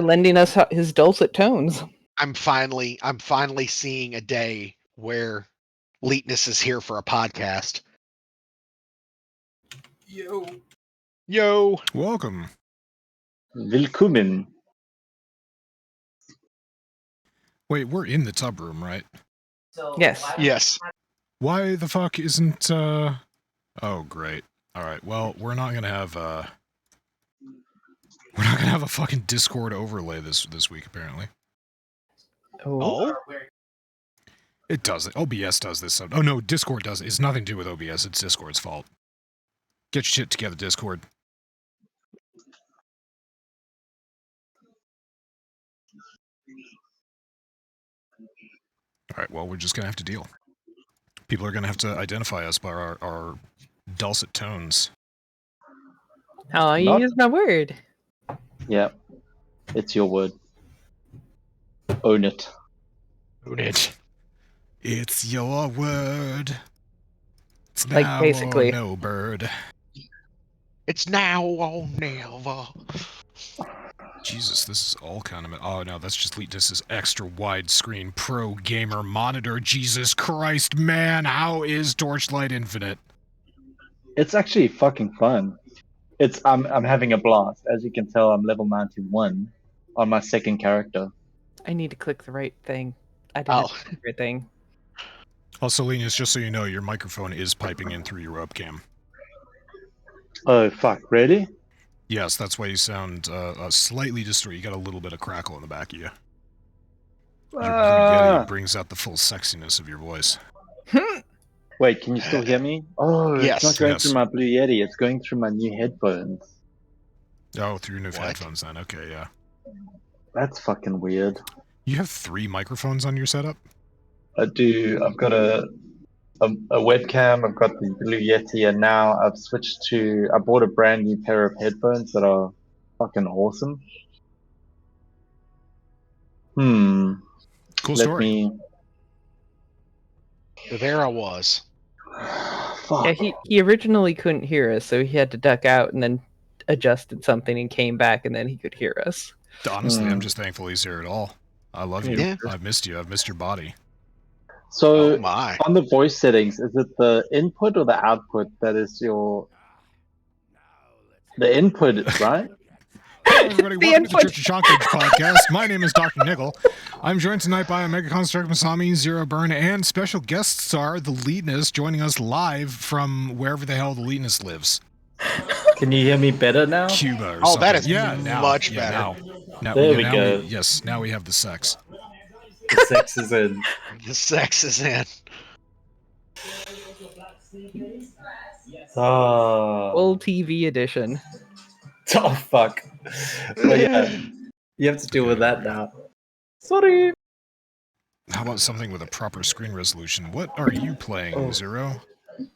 lending us his dulcet tones. I'm finally seeing a day where Leetness is here for a podcast. Yo. Welcome. Willkommen. Wait, we're in the tub room, right? Yes. Why the fuck isn't, Oh, great. Alright, well, we're not gonna have a fucking Discord overlay this week, apparently. Oh? It doesn't. OBS does this. Oh, no, Discord does it. It's nothing to do with OBS. It's Discord's fault. Get your shit together, Discord. Alright, well, we're just gonna have to deal. People are gonna have to identify us by our dulcet tones. Oh, you used my word. Yeah, it's your word. Own it. Own it. It's your word. It's Like, now basically. or no, bird. It's now or never. Jesus, this is all kind of... Oh, no, that's just Leetness's extra widescreen pro gamer monitor. Jesus Christ, man, how is Torchlight Infinite? It's actually fucking fun. I'm having a blast. As you can tell, I'm level 91 on my second character. I need to click the right thing. I didn't click the right thing. Also, Linus, just so you know, your microphone is piping in through your webcam. Oh, fuck. Really? Yes, that's why you sound slightly distorted. You got a little bit of crackle in the back of you. Your Blue Yeti brings out the full sexiness of your voice. Wait, can you still hear me? Oh, yes. It's not going through my Blue Yeti. It's going through my new headphones. Oh, through your new headphones then. Okay, yeah. That's fucking weird. You have 3 microphones on your setup? I do. I've got a webcam, I've got the Blue Yeti, and now I've switched to... I bought a brand new pair of headphones that are fucking awesome. Cool story. So there I was. Fuck. Yeah, he originally couldn't hear us, so he had to duck out and then adjusted something and came back, and then he could hear us. Honestly, I'm just thankful he's here at all. I love you. Yeah. I've missed you. I've missed your body. So, Oh my. on the voice settings, is it the input or the output that is your... The input, right? Hello, everybody. Welcome to the Church of Chonkwij podcast. My name is DrNiggle. I'm joined tonight by OmegaConstruct, Masami, Zero Burn, and special guest star, the Leetness, joining us live from wherever the hell the Leetness lives. Can you hear me better now? Cuba or something. That is now, much better. Now, there we go. Yes, now we have the sex. The sex is in. The sex is in. Oh. Full TV edition. Oh, fuck. But yeah, you have to deal with that now. Sorry. How about something with a proper screen resolution? What are you playing, Zero?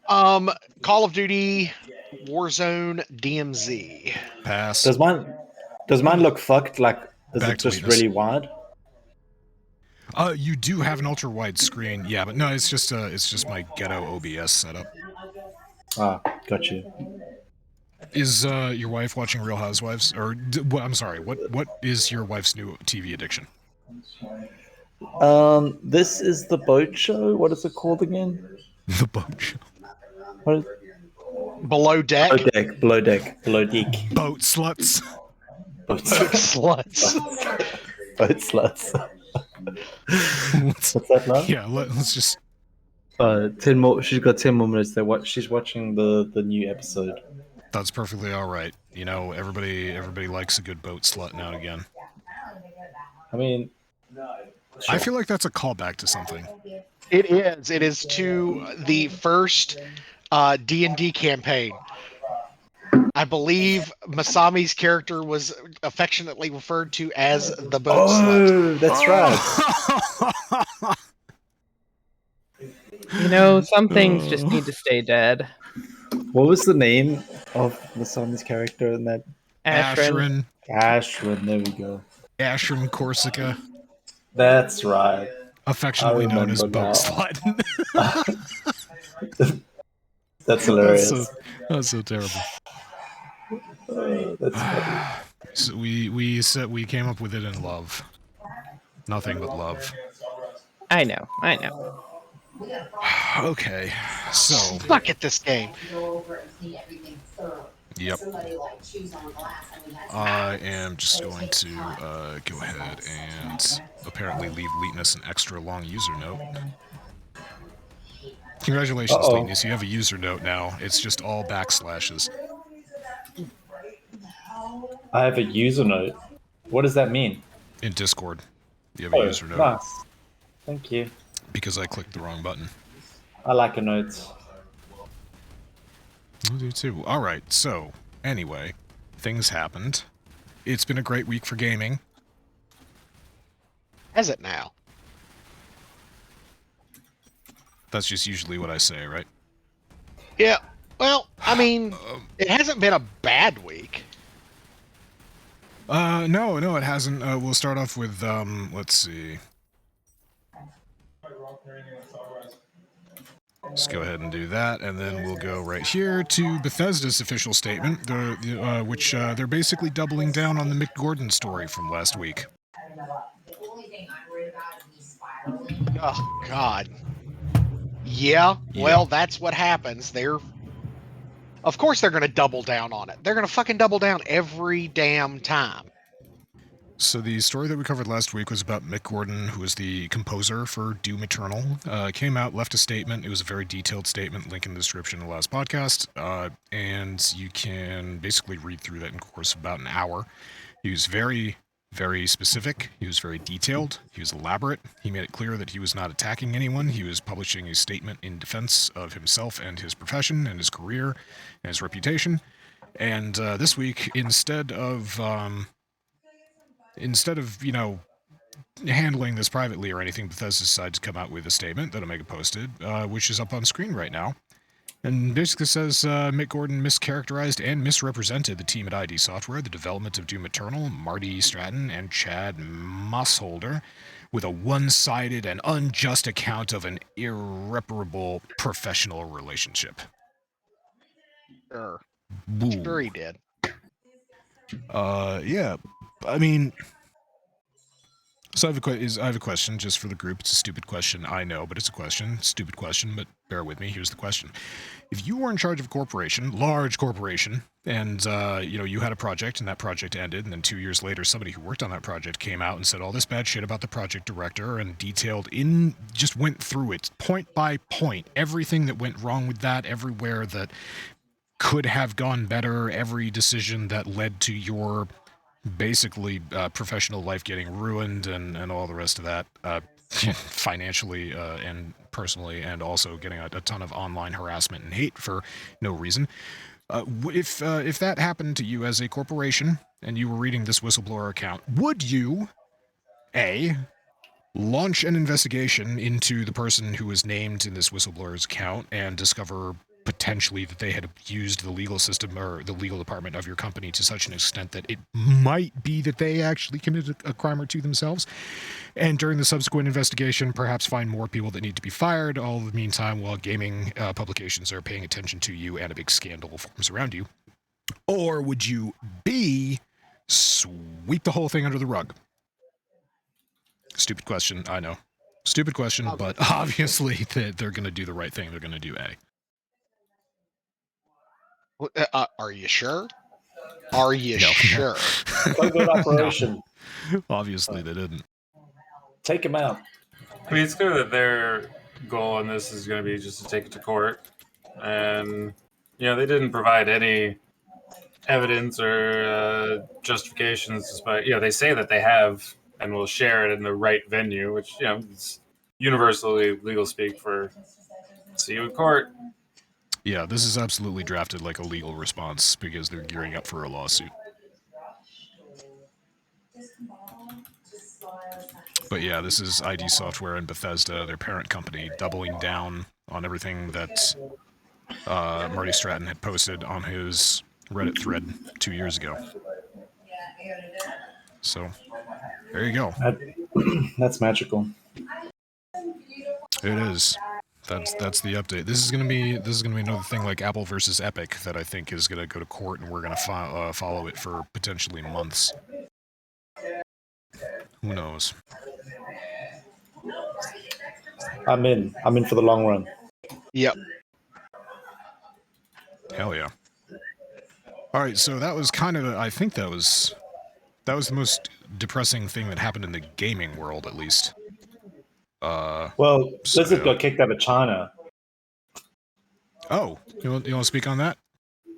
Call of Duty Warzone DMZ. Pass. Does mine look fucked? Like, is Back it to just Leetness. really wide? You do have an ultra wide screen, yeah, but no, it's just my ghetto OBS setup. Ah, got you. Is your wife watching Real Housewives? Or I'm sorry, what is your wife's new TV addiction? This is the boat show. What is it called again? The boat show. What is... Below Deck. Below deck. Boat sluts. Boat Sluts. Boat sluts. What's that now? Yeah, let's just... 10 more. She's got 10 more minutes there. She's watching the new episode. That's perfectly all right. You know, everybody likes a good boat slut now and again. I mean, I feel like that's a callback to something. It is. It is to the first D&D campaign. I believe Masami's character was affectionately referred to as the boat slut. That's right. You know, some things just need to stay dead. What was the name of Masami's character in that? Ashrin. Ashrin, there we go. Ashrin Corsica. That's right. Affectionately known as remember boat slut. That's hilarious. That's so terrible. That's funny. So we came up with it in love. Nothing but love. I know. Okay, so Suck at this game. Yep. I am just going to go ahead and apparently leave Leetness an extra long user note. Congratulations, Leetness. You have a user note now. It's just all backslashes. I have a user note. What does that mean? In Discord, you have a user note. Nice. Thank you. Because I clicked the wrong button. I like a note. I do too. Alright, so, anyway, things happened. It's been a great week for gaming. Has it now? That's just usually what I say, right? Yeah. Well, I mean, it hasn't been a bad week. No, it hasn't. We'll start off with, let's see. Let's go ahead and do that, and then we'll go right here to Bethesda's official statement, which they're basically doubling down on the Mick Gordon story from last week. Oh, God. Yeah, well, that's what happens. Of course they're going to double down on it. They're going to fucking double down every damn time. So the story that we covered last week was about Mick Gordon, who was the composer for Doom Eternal. Came out, left a statement. It was a very detailed statement, link in the description of the last podcast. And you can basically read through that in the course of about an hour. He was very, very specific. He was very detailed. He was elaborate. He made it clear that he was not attacking anyone. He was publishing a statement in defense of himself and his profession and his career and his reputation. And this week, instead of handling this privately or anything, Bethesda decided to come out with a statement that Omega posted, which is up on screen right now. And basically says Mick Gordon mischaracterized and misrepresented the team at ID Software, the development of Doom Eternal, Marty Stratton, and Chad Mossholder, with a one-sided and unjust account of an irreparable professional relationship. Sure. Boo. Sure he did. Yeah. I mean, so I have a question just for the group. It's a stupid question, I know, but it's a question. Stupid question, but bear with me. Here's the question. If you were in charge of a corporation, large corporation, and you had a project and that project ended, and then 2 years later somebody who worked on that project came out and said all this bad shit about the project director and just went through it point by point, everything that went wrong with that, everywhere that could have gone better, every decision that led to your basically professional life getting ruined and all the rest of that, financially and personally, and also getting a ton of online harassment and hate for no reason. If that happened to you as a corporation and you were reading this whistleblower account, would you, A, launch an investigation into the person who was named in this whistleblower's account and discover potentially that they had abused the legal system or the legal department of your company to such an extent that it might be that they actually committed a crime or two themselves, and during the subsequent investigation perhaps find more people that need to be fired, all the meantime while gaming publications are paying attention to you and a big scandal forms around you? Or would you, B, sweep the whole thing under the rug? Stupid question, I know. Stupid question, but obviously they're going to do the right thing. They're going to do A. Are you sure? Are you sure? Good operation. No. Obviously they didn't. Take him out. I mean, it's clear that their goal on this is going to be just to take it to court. And, they didn't provide any evidence or justifications despite, they say that they have and will share it in the right venue, which, is universally legal speak for see you in court. Yeah, this is absolutely drafted like a legal response because they're gearing up for a lawsuit. But yeah, this is ID Software and Bethesda, their parent company, doubling down on everything that Marty Stratton had posted on his Reddit thread 2 years ago. So, there you go. That's magical. It is. That's the update. This is gonna be another thing like Apple versus Epic that I think is gonna go to court, and we're gonna follow it for potentially months. Who knows? I'm in. I'm in for the long run. Yep. Hell yeah. All right, so that was kind of, I think that was the most depressing thing that happened in the gaming world, at least. Well, so- Blizzard got kicked out of China. Oh, you want to speak on that?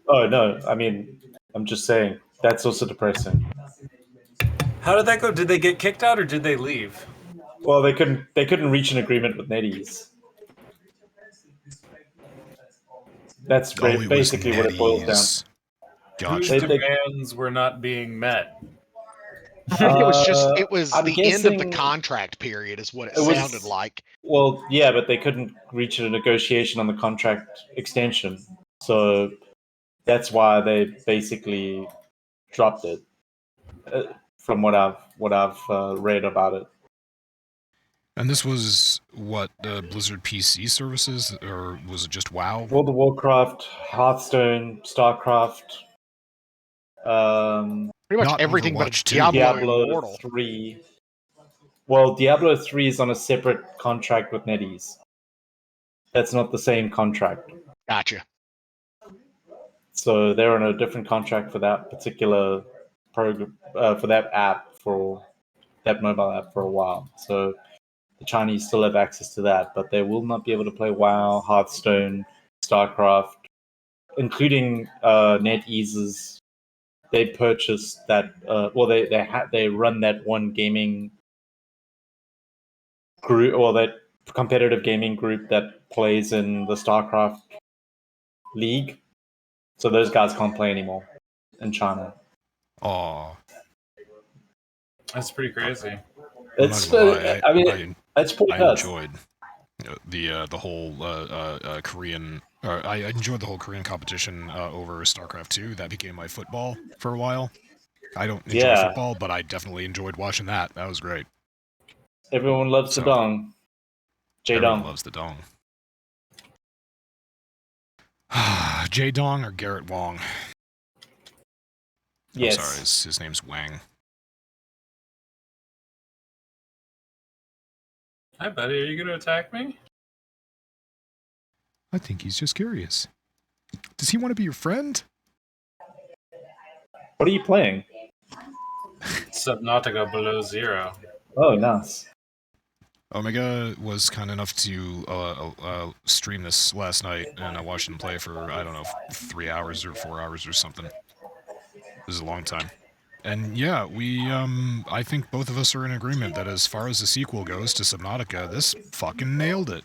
Oh no, I mean, I'm just saying that's also depressing. How did that go? Did they get kicked out or did they leave? Well, they couldn't reach an agreement with NetEase. That's basically what it boils down. Whose Gotcha. demands were not being met? It was I'm the end of the guessing contract period is what it was- sounded like. Well, yeah, but they couldn't reach a negotiation on the contract extension, so that's why they basically dropped it. From what I've read about it. And this was what, Blizzard PC services, or was it just WoW? World of Warcraft, Hearthstone, StarCraft, Pretty much Not everything but Overwatch 2. Diablo Diablo Immortal. 3. Well, Diablo 3 is on a separate contract with NetEase. That's not the same contract. Gotcha. So they're on a different contract for that particular program, for that app, for that mobile app for a while. So the Chinese still have access to that, but they will not be able to play WoW, Hearthstone, StarCraft, including NetEase's. They purchased that. They run that one gaming group, or that competitive gaming group that plays in the StarCraft League. So those guys can't play anymore in China. Aw. That's pretty crazy. It's. Lie, I mean, it's pretty I nuts. enjoyed the whole Korean. I enjoyed the whole Korean competition over StarCraft 2. That became my football for a while. I don't enjoy Yeah. football, but I definitely enjoyed watching that. That was great. Everyone loves the So, dong. Everyone J-dong. loves the dong. J Dong or Garrett Wong? Yes. I'm sorry, his name's Wang. Hi, buddy. Are you going to attack me? I think he's just curious. Does he want to be your friend? What are you playing? Subnautica Below Zero. Oh, nice. Omega was kind enough to stream this last night, and I watched him play for, I don't know, 3 hours or 4 hours or something. This is a long time. And yeah, I think both of us are in agreement that as far as the sequel goes to Subnautica, this fucking nailed it.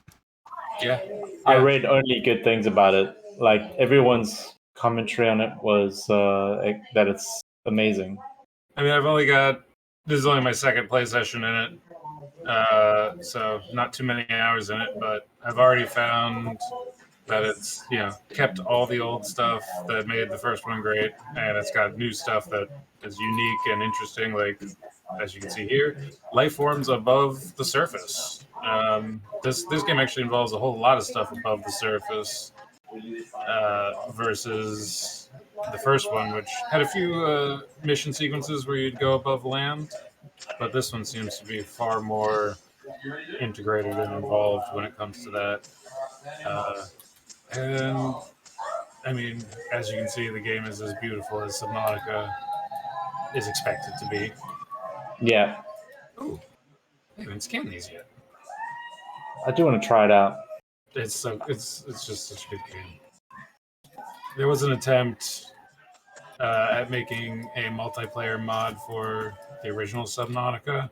Yeah. I read only good things about it. Like, everyone's commentary on it was that it's amazing. I mean, this is only my second play session in it. So not too many hours in it, but I've already found that it's, kept all the old stuff that made the first one great, and it's got new stuff that is unique and interesting, like, as you can see here, life forms above the surface. This game actually involves a whole lot of stuff above the surface, versus the first one, which had a few mission sequences where you'd go above land, but this one seems to be far more integrated and involved when it comes to that. And I mean, as you can see, the game is as beautiful as Subnautica is expected to be. Yeah. Ooh, I haven't scanned these yet. I do want to try it out. It's just such a good game. There was an attempt at making a multiplayer mod for the original Subnautica,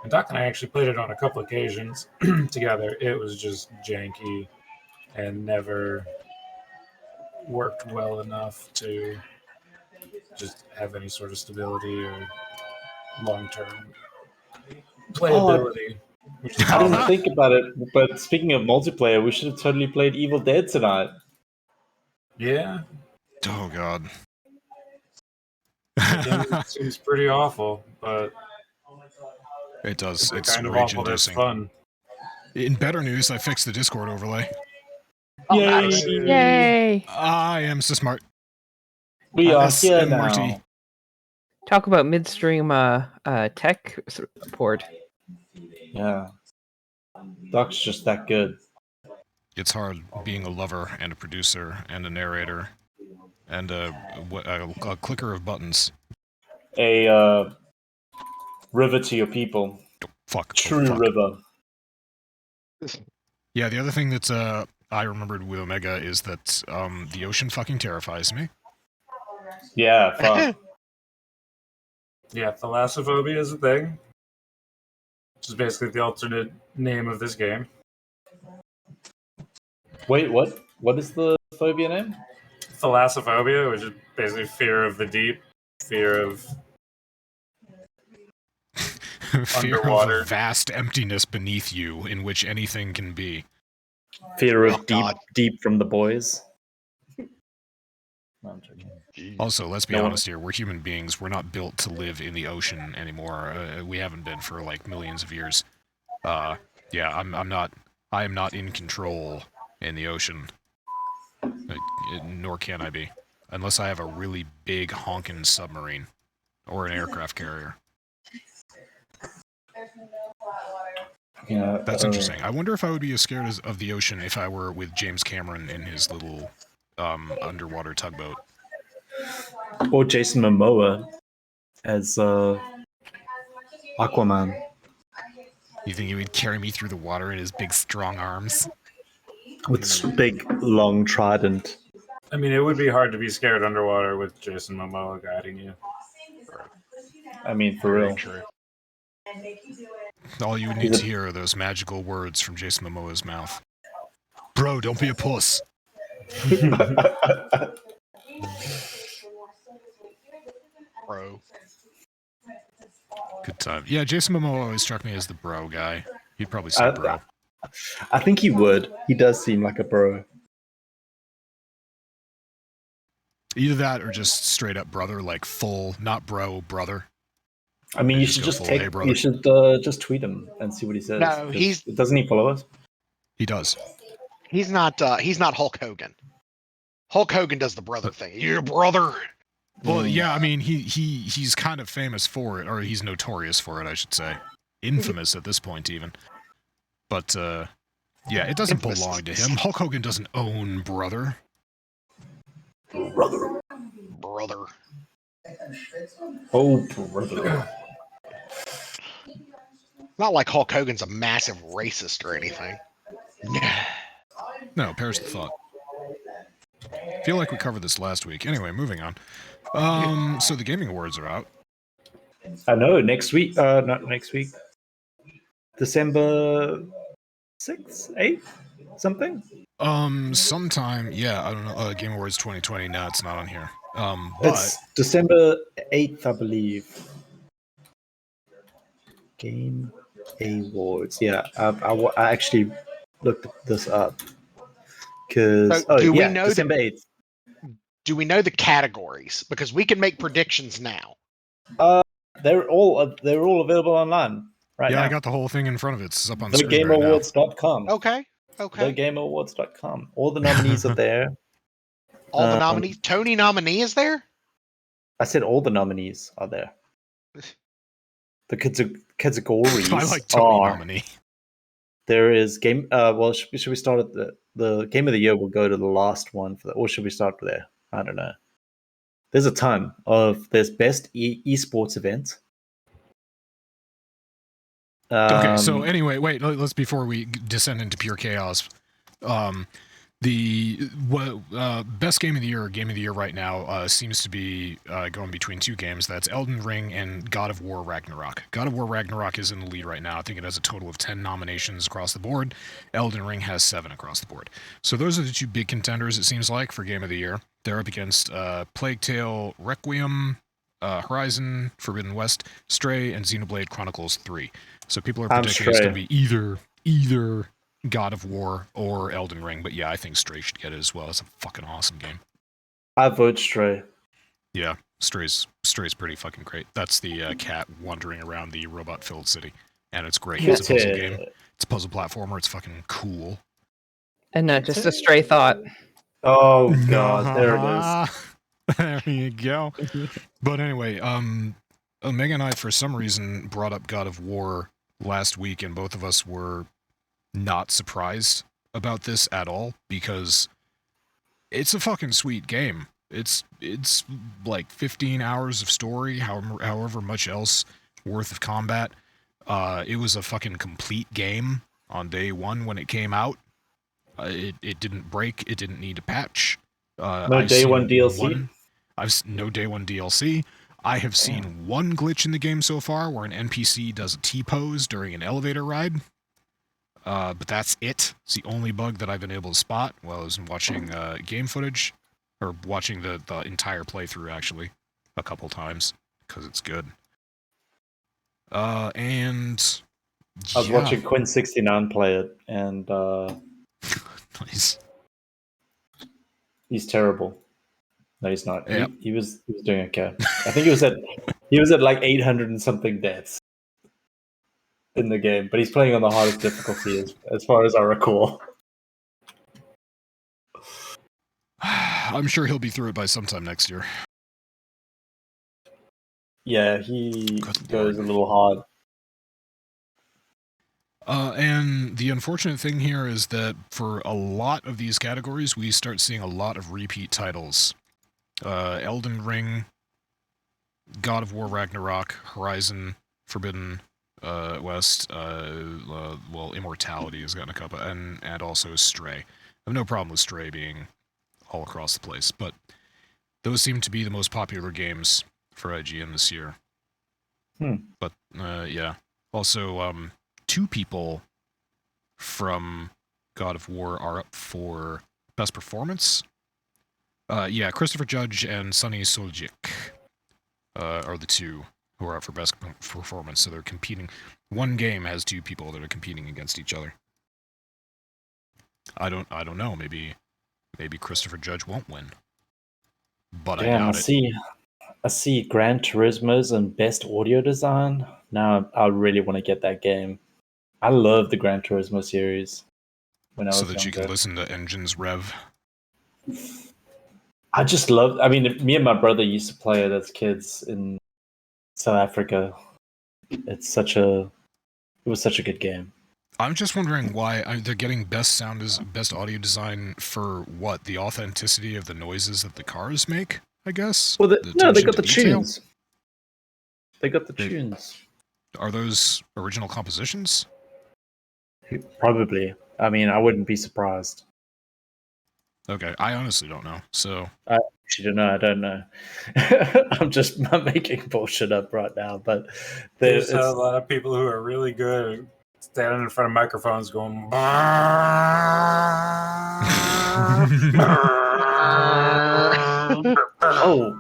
and Doc and I actually played it on a couple occasions together. It was just janky and never worked well enough to just have any sort of stability or long-term playability. Which is I didn't think about it, but speaking of multiplayer, we should have totally played Evil Dead tonight. Yeah, Oh god. it seems pretty awful, but It does. the It's kind of rage awful that's inducing. fun. In better news, I fixed the Discord overlay. Oh, Yay! nice. Yay! I am so smart. We are Yes, here and now. Marty. Talk about midstream tech support. Yeah. Doc's just that good. It's hard being a lover and a producer and a narrator and a clicker of buttons. A river to your people. Oh, fuck. True Oh, fuck. river. Yeah, the other thing that I remembered with Omega is that the ocean fucking terrifies me. Yeah, fuck. Yeah, thalassophobia is a thing. Which is basically the alternate name of this game. Wait, what? What is the phobia name? Thalassophobia, which is basically fear of the deep, fear of Fear Underwater. of a vast emptiness beneath you in which anything can be. Fear Oh, of God. deep from the boys. No, I'm joking. Also, let's be No one- honest here, we're human beings. We're not built to live in the ocean anymore. We haven't been for like millions of years. Yeah, I am not in control in the ocean. Nor can I be. Unless I have a really big honkin' submarine. Or an aircraft carrier. Yeah, That's interesting. I wonder if I would be as scared of the ocean if I were with James Cameron in his little underwater tugboat. Or Jason Momoa as Aquaman. You think he would carry me through the water in his big, strong arms? With this big, long trident. I mean, it would be hard to be scared underwater with Jason Momoa guiding you. I mean, for Very real. true. All you need to hear are those magical words from Jason Momoa's mouth. Bro, don't be a puss. Bro. Good time. Yeah, Jason Momoa always struck me as the bro guy. He'd probably say bro. I think he would. He does seem like a bro. Either that or just straight up brother, like full, not bro, brother. I mean, you Just should go just full, take. "Hey, brother." You should just tweet him and see what he says. No, 'cause doesn't he follow us? He does. He's not Hulk Hogan. Hulk Hogan does the brother thing. Your brother. Well, yeah, I mean, he's kind of famous for it, or he's notorious for it, I should say. Infamous at this point, even. But, yeah, it doesn't Infamous. belong to him. Hulk Hogan doesn't own brother. Brother. Brother. Oh, brother. Not like Hulk Hogan's a massive racist or anything. No, perish the thought. Feel like we covered this last week. Anyway, moving on. So the Gaming Awards are out. I know, next week. Not next week. December 6th, 8th, something? Sometime, yeah, I don't know, Game Awards 2020, no, it's not on here. But It's December 8th, I believe. Game Awards. Yeah, I actually looked this up. Because, So, do we yeah, know December 8th. Do we know the categories? Because we can make predictions now. They're all available online right yeah, now. I got the whole thing in front of it. It's up on the screen right now. TheGameAwards.com. Okay. Okay. TheGameAwards.com. All the nominees are there. All the nominees. Tony nominee is there? I said all the nominees are there. The categories I like Tony are. nominee. There is game. Well, should we start at the game of the year? Will go to the last one for that, or should we start there? I don't know. There's a ton of. There's best esports event. Okay, so anyway, wait. Let's before we descend into pure chaos. The best game of the year right now seems to be going between two games. That's Elden Ring and God of War Ragnarok. God of War Ragnarok is in the lead right now. I think it has a total of 10 nominations across the board. Elden Ring has 7 across the board. So those are the two big contenders, it seems like, for game of the year. They're up against Plague Tale Requiem, Horizon Forbidden West, Stray, and Xenoblade Chronicles 3. So people are predicting it's going to be either God of War or Elden Ring, but yeah, I think Stray should get it as well. It's a fucking awesome game. I vote Stray. Yeah, Stray's pretty fucking great. That's the cat wandering around the robot-filled city. and it's great. Yeah. It's a puzzle game. It's a puzzle platformer. It's fucking cool. And not just a stray thought. Oh god, there it is. There you go. But anyway, Omega and I, for some reason, brought up God of War last week, and both of us were not surprised about this at all, because it's a fucking sweet game. It's like 15 hours of story, however much else worth of combat. It was a fucking complete game on day one when it came out. It didn't break. It didn't need a patch. No day one DLC? No day one DLC. I have seen one glitch in the game so far where an NPC does a T-pose during an elevator ride. But that's it. It's the only bug that I've been able to spot while I was watching game footage, or watching the entire playthrough, actually, a couple times, because it's good. And I was watching Quinn69 play it, and nice. He's terrible. No, he's not. Yep. He was doing okay. I think he was at like 800 and something deaths in the game, but he's playing on the hardest difficulty as far as I recall. I'm sure he'll be through it by sometime next year. Yeah, he Good goes Lord. a little hard. And the unfortunate thing here is that for a lot of these categories, we start seeing a lot of repeat titles. Elden Ring, God of War Ragnarok, Horizon Forbidden West, well, Immortality has gotten a couple, and also Stray. I have no problem with Stray being all across the place, but those seem to be the most popular games for IGN this year. But, yeah. Also, 2 people from God of War are up for Best Performance. Yeah, Christopher Judge and Sonny Soljic are the 2 who are up for Best Performance, so they're competing. One game has 2 people that are competing against each other. I don't know. Maybe Christopher Judge won't win. But Damn, I doubt it. I see Gran Turismo's and Best Audio Design. Now I really want to get that game. I love the Gran Turismo series when I was So that younger. you can listen to engines rev. I just love. I mean, me and my brother used to play it as kids in South Africa. It was such a good game. I'm just wondering why they're getting best audio design for what? The authenticity of the noises that the cars make, I guess? Well, they attention got to the detail? tunes. They got the tunes. Are those original compositions? Probably. I mean, I wouldn't be surprised. Okay, I honestly don't know. So I actually don't know. I don't know. I'm making bullshit up right now, but There's a lot of people who are really good at standing in front of microphones going. Oh,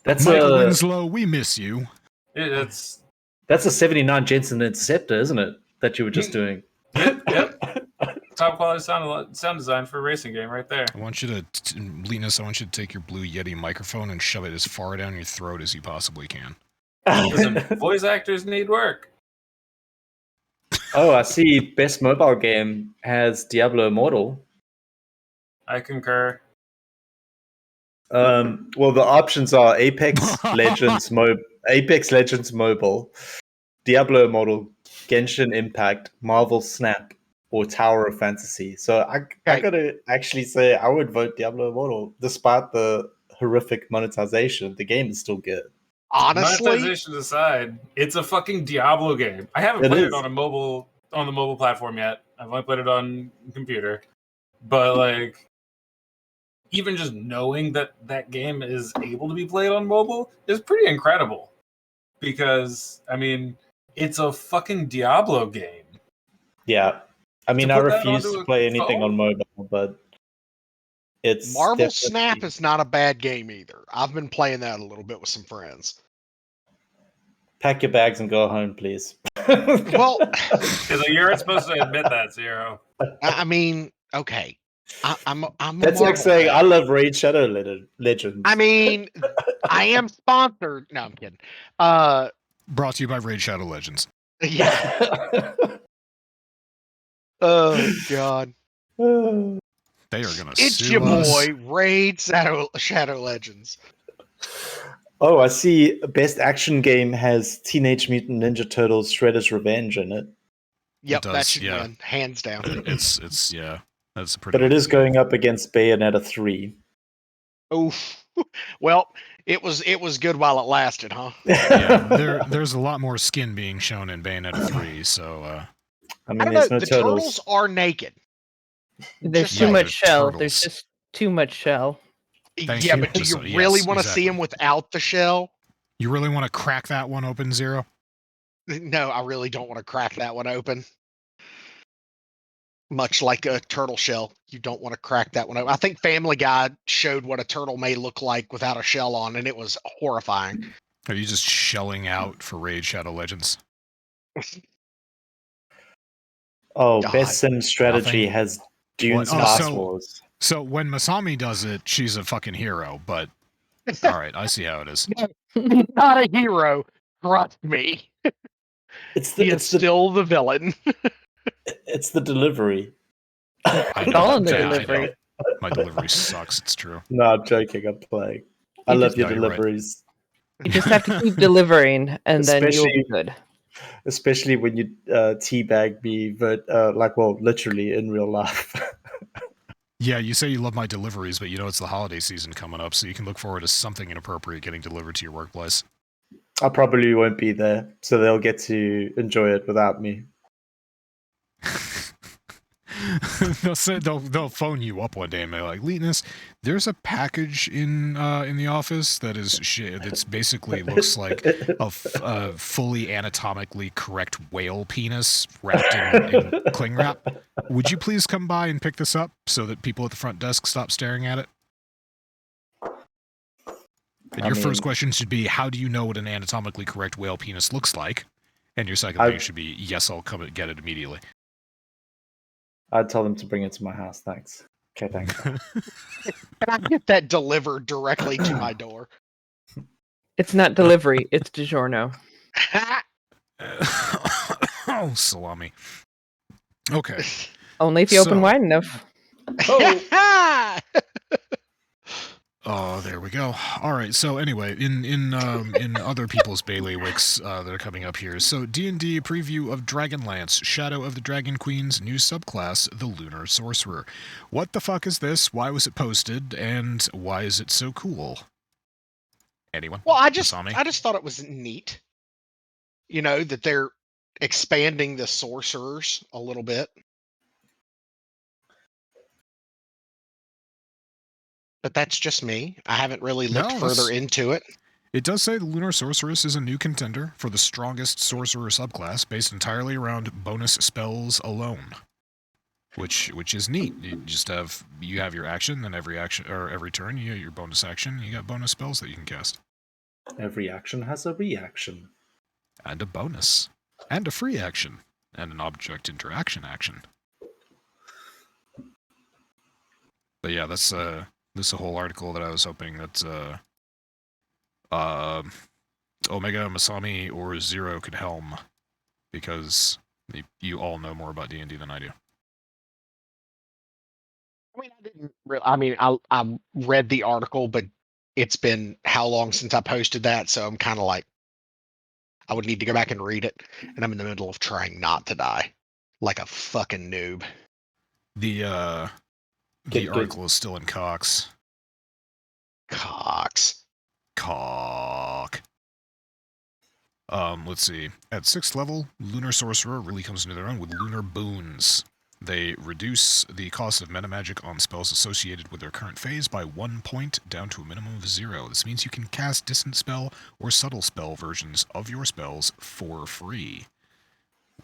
that's Michael a Winslow, we miss you. It's that's a 79 Jensen Interceptor, isn't it? That you were just doing. yep. Top quality sound design for a racing game right there. I want you to, Linus, I want you to take your Blue Yeti microphone and shove it as far down your throat as you possibly can. Listen, voice actors need work. Oh, I see. Best mobile game has Diablo Immortal. I concur. Well, the options are Apex Legends Mobile, Diablo Immortal, Genshin Impact, Marvel Snap, or Tower of Fantasy. So I gotta actually say I would vote Diablo Immortal, despite the horrific monetization. The game is still good. Honestly, Monetization aside, it's a fucking Diablo game. I haven't played it on the mobile platform yet. I've only played it on computer. But like, even just knowing that game is able to be played on mobile is pretty incredible. Because I mean, it's a fucking Diablo game. Yeah, I mean, I refuse to play anything on mobile, but it's Marvel Snap is not a bad game either. I've been playing that a little bit with some friends. Pack your bags and go home, please. Well, you're supposed to admit that, Zero. I mean, okay. I'm That's like saying fan. I love Raid Shadow Legends. I mean, I am sponsored. No, I'm kidding. Brought to you by Raid Shadow Legends. Yeah. Oh God. They are gonna It's sue your us. boy, Raid Shadow Legends. Oh, I see. Best action game has Teenage Mutant Ninja Turtles: Shredder's Revenge in it, Yep, that does, should yeah. win, hands down. It's yeah. That's a pretty. but it is easy game. going up against Bayonetta 3. Oof. Well, it was good while it lasted, huh? Yeah, there's a lot more skin being shown in Bayonetta 3, so I I mean, don't know. there's no The turtles. turtles are naked. There's Just too Yeah, much they're shell. turtles. There's just too much shell. Thank Yeah, you. but do you Yes, really want to see exactly. them without the shell? You really want to crack that one open, Zero? No, I really don't want to crack that one open. Much like a turtle shell, you don't want to crack that one open. I think Family Guy showed what a turtle may look like without a shell on, and it was horrifying. Are you just shelling out for Raid Shadow Legends? Oh, God. Best Sim Strategy Nothing? has Dune What? Oh, Sparks so- Wars. So when Masami does it, she's a fucking hero, but all right, I see how it is. Not a hero. Trust me. It's He the is still the villain. it's the delivery. I know. All in the Yeah, I know. delivery. My delivery sucks, it's true. No, I'm joking. I'm playing. I You love just- your No, you're right. deliveries, You just have to keep delivering, and then you'll be good. especially when you teabag me, but literally in real life. Yeah, you say you love my deliveries, but you know it's the holiday season coming up, so you can look forward to something inappropriate getting delivered to your workplace. I probably won't be there, so they'll get to enjoy it without me. they'll phone you up one day and be like, "Leetness, there's a package in the office that is that's basically looks like a fully anatomically correct whale penis wrapped in cling wrap. Would you please come by and pick this up so that people at the front desk stop staring at it?" And your first question should be, "How do you know what an anatomically correct whale penis looks like?" And your second thing should be, "Yes, I'll come and get it immediately." I'd tell them to bring it to my house. Thanks. Okay, thanks. Can I get that delivered directly to my door? It's not delivery. It's DiGiorno. Oh, salami. Okay. Only if you open So- wide enough. Oh, there we go. All right. So anyway, in other people's bailiwicks that are coming up here. So D&D preview of Dragonlance, Shadow of the Dragon Queen's new subclass, the Lunar Sorcerer. What the fuck is this? Why was it posted? And why is it so cool? Anyone? Well, I just Masami? thought it was neat. You know, that they're expanding the sorcerers a little bit. But that's just me. I haven't really looked No, further that's- into it. It does say the Lunar Sorceress is a new contender for the strongest sorcerer subclass based entirely around bonus spells alone. Which is neat. You have your action, and every turn you get your bonus action, you got bonus spells that you can cast. Every action has a reaction. And a bonus. And a free action. And an object interaction action. But yeah, that's this a whole article that I was hoping that Omega, Masami, or Zero could helm, because you all know more about D&D than I do. I mean, I didn't really. I mean, I read the article, but it's been how long since I posted that, so I'm kind of like, I would need to go back and read it, and I'm in the middle of trying not to die, like a fucking noob. The Good. article is still in Cox. Cox. Cock. Let's see. At 6th level, Lunar Sorcerer really comes into their own with Lunar Boons. They reduce the cost of meta magic on spells associated with their current phase by 1 point down to a minimum of 0. This means you can cast distant spell or subtle spell versions of your spells for free,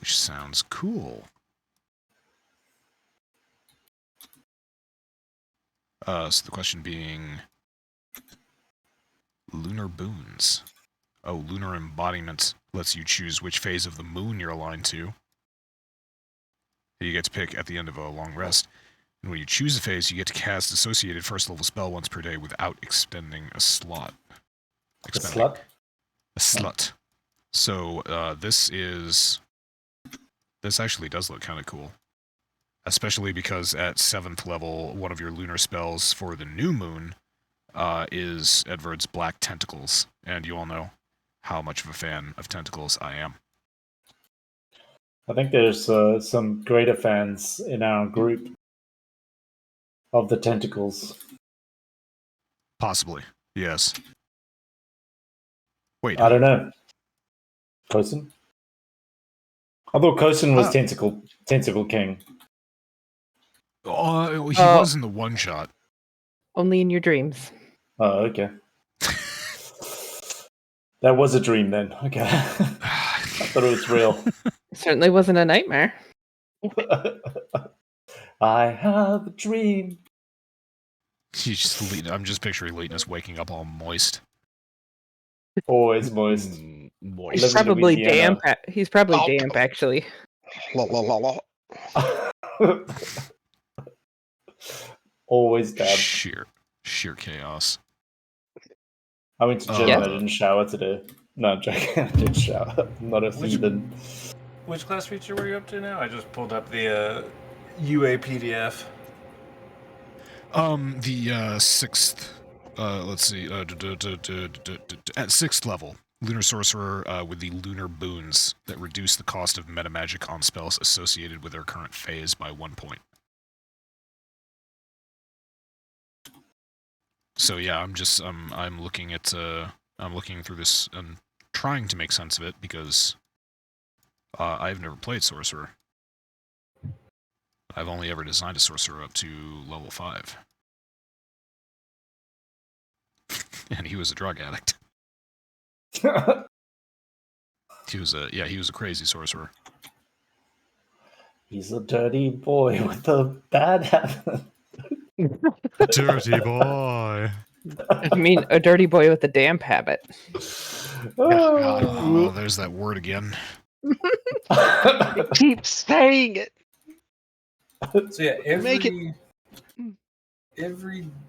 which sounds cool. So the question being, Lunar Boons. Oh, Lunar Embodiment lets you choose which phase of the moon you're aligned to. You get to pick at the end of a long rest. And when you choose a phase, you get to cast associated first level spell once per day without extending a slot. A slut? A slut. So this is This actually does look kind of cool. Especially because at 7th level, one of your lunar spells for the new moon is Edward's Black Tentacles. And you all know how much of a fan of tentacles I am. I think there's some greater fans in our group of the tentacles. Possibly, yes. Wait, I don't know. Kosen? I thought Kosen was Tentacle King. He was in the one shot. Only in your dreams. Oh, okay. That was a dream then. Okay. I thought it was real. It certainly wasn't a nightmare. I have a dream. I'm just picturing Leightonus waking up all moist. Always moist. Moist. He's probably damp. Louisiana. He's probably damp, actually. Always damp. Sheer chaos. I went to gym. I didn't shower today. No, I'm joking. I did shower. I'm not a heathen. Which class feature were you up to now? I just pulled up the UA PDF. The 6th. Let's see. At 6th level, Lunar Sorcerer with the Lunar Boons that reduce the cost of metamagic on spells associated with their current phase by 1 point. So yeah, I'm looking at I'm looking through this and trying to make sense of it because I've never played Sorcerer. I've only ever designed a Sorcerer up to level 5. And he was a drug addict. He was a crazy sorcerer. He's a dirty boy with a bad habit. Dirty boy. I mean, a dirty boy with a damp habit. Oh, there's that word again. Keep saying it. So yeah, every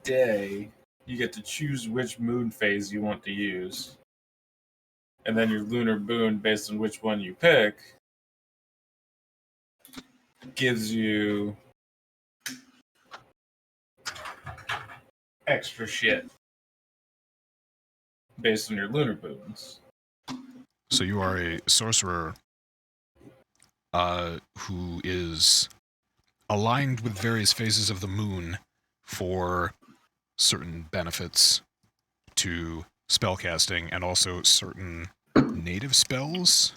day you get to choose which moon phase you want to use. And then your lunar boon, based on which one you pick, gives you extra shit based on your lunar boons. So you are a sorcerer who is aligned with various phases of the moon for certain benefits to spellcasting and also certain native spells.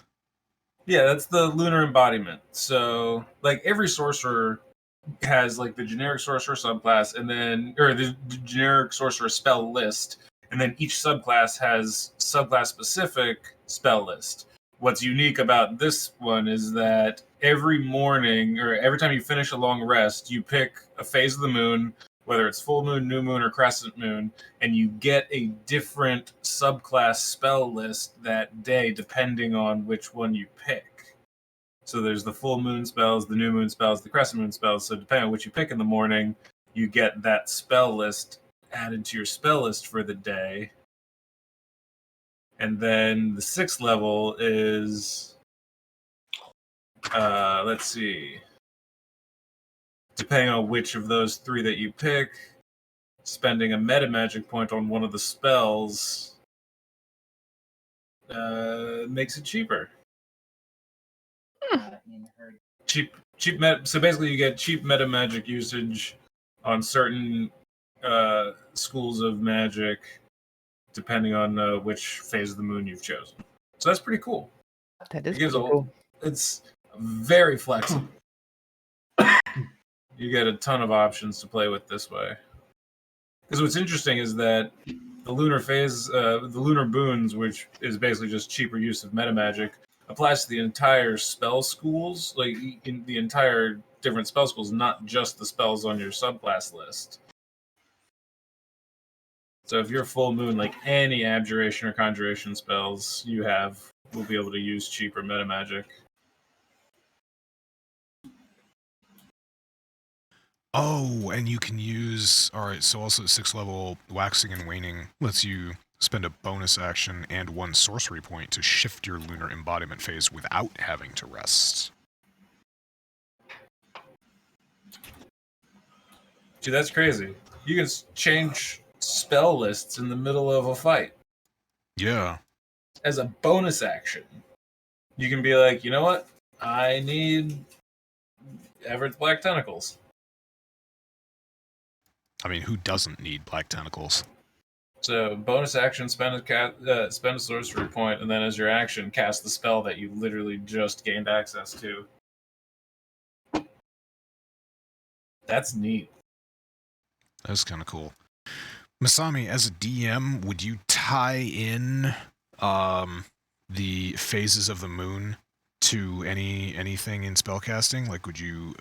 Yeah, that's the lunar embodiment. So, like, every sorcerer has, like, the generic sorcerer subclass, and then, or the generic sorcerer spell list, and then each subclass has subclass-specific spell list. What's unique about this one is that every morning, or every time you finish a long rest, you pick a phase of the moon, whether it's full moon, new moon, or crescent moon, and you get a different subclass spell list that day depending on which one you pick. So there's the full moon spells, the new moon spells, the crescent moon spells. So depending on which you pick in the morning, you get that spell list added to your spell list for the day. And then the 6th level is, let's see, depending on which of those 3 that you pick, spending a meta magic point on one of the spells makes it cheaper. Cheap so basically you get cheap meta magic usage on certain schools of magic depending on which phase of the moon you've chosen. So that's pretty cool. That is pretty cool. It's very flexible. You get a ton of options to play with this way. Because what's interesting is that the lunar phase, the lunar boons, which is basically just cheaper use of meta magic, applies to the entire spell schools, like in the entire different spell schools, not just the spells on your subclass list. So if you're full moon, like any abjuration or conjuration spells you have will be able to use cheaper meta magic. Oh, and you can use... Alright, so also at 6th level, Waxing and Waning lets you spend a bonus action and 1 sorcery point to shift your lunar embodiment phase without having to rest. Dude, that's crazy. You can change spell lists in the middle of a fight. Yeah. As a bonus action. You can be like, you know what? I need Everett's Black Tentacles. I mean, who doesn't need black tentacles? So, bonus action, spend a sorcery point, and then as your action, cast the spell that you literally just gained access to. That's neat. That's kind of cool. Masami, as a DM, would you tie in the phases of the moon to anything in spellcasting? Like, would you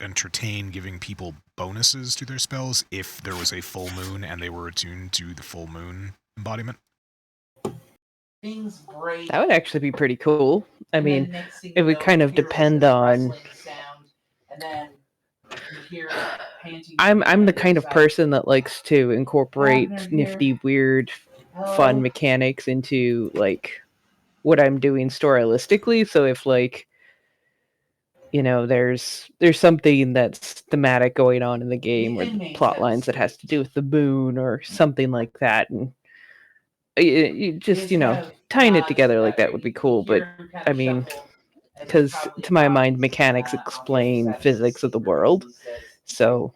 entertain giving people bonuses to their spells if there was a full moon and they were attuned to the full moon embodiment? That would actually be pretty cool. I mean, it would kind of depend on. I'm the kind of person that likes to incorporate nifty, weird, fun mechanics into like what I'm doing stylistically. So if like, you know, there's something that's thematic going on in the game or the plot lines that has to do with the moon or something like that, and you just, you know, tying it together like that would be cool. But I mean, because to my mind, mechanics explain physics of the world, so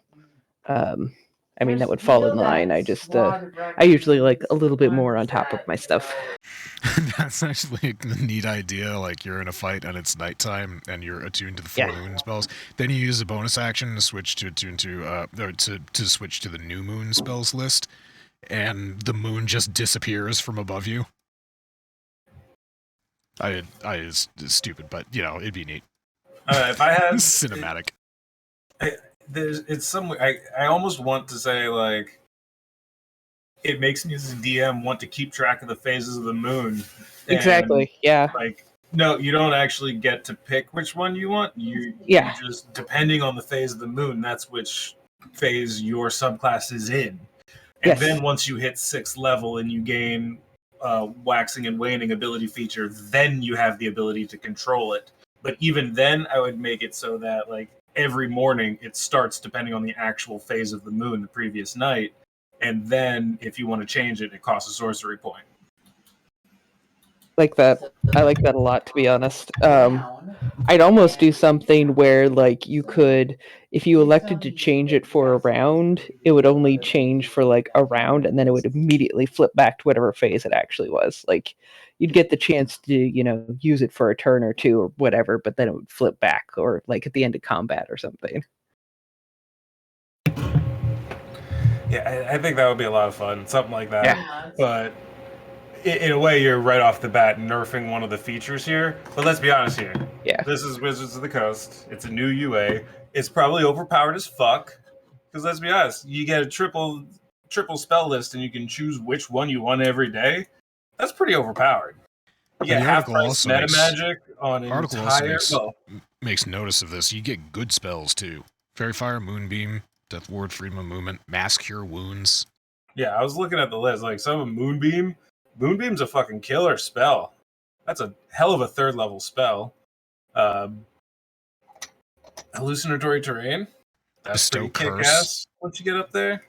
I mean that would fall in line. I just I usually like a little bit more on top of my stuff. That's actually a neat idea. Like, you're in a fight and it's nighttime and you're attuned to the full moon spells. Then you use a bonus action to switch to attune to or to switch to the new moon spells list, and the moon just disappears from above you. It's stupid, but you know, it'd be neat. If I had cinematic, it's some. I almost want to say like, it makes me as a DM want to keep track of the phases of the moon. Exactly. Yeah. Like, no, you don't actually get to pick which one you want. You just, depending on the phase of the moon, that's which phase your subclass is in. And then once you hit 6th level and you gain waxing and waning ability feature, then you have the ability to control it. But even then, I would make it so that like every morning it starts depending on the actual phase of the moon the previous night. And then if you want to change it, it costs a sorcery point. Like that. I like that a lot, to be honest. I'd almost do something where like you could, if you elected to change it for a round, it would only change for like a round, and then it would immediately flip back to whatever phase it actually was. Like, you'd get the chance to, you know, use it for a turn or two or whatever, but then it would flip back, or like at the end of combat or something. Yeah, I think that would be a lot of fun, something like that. Yeah. But in a way, you're right off the bat nerfing one of the features here. But let's be honest here. Yeah. This is Wizards of the Coast. It's a new UA. It's probably overpowered as fuck. Because let's be honest, you get a triple spell list and you can choose which one you want every day. That's pretty overpowered. You get half-price meta magic on an entire... makes notice of this. You get good spells, too. Fairy Fire, Moonbeam, Death Ward, Freedom of Movement, Mass Cure Wounds. Yeah, I was looking at the list. Like, some of Moonbeam... Moonbeam's a fucking killer spell. That's a hell of a 3rd level spell. Hallucinatory Terrain. That's pretty kick-ass once you get up there.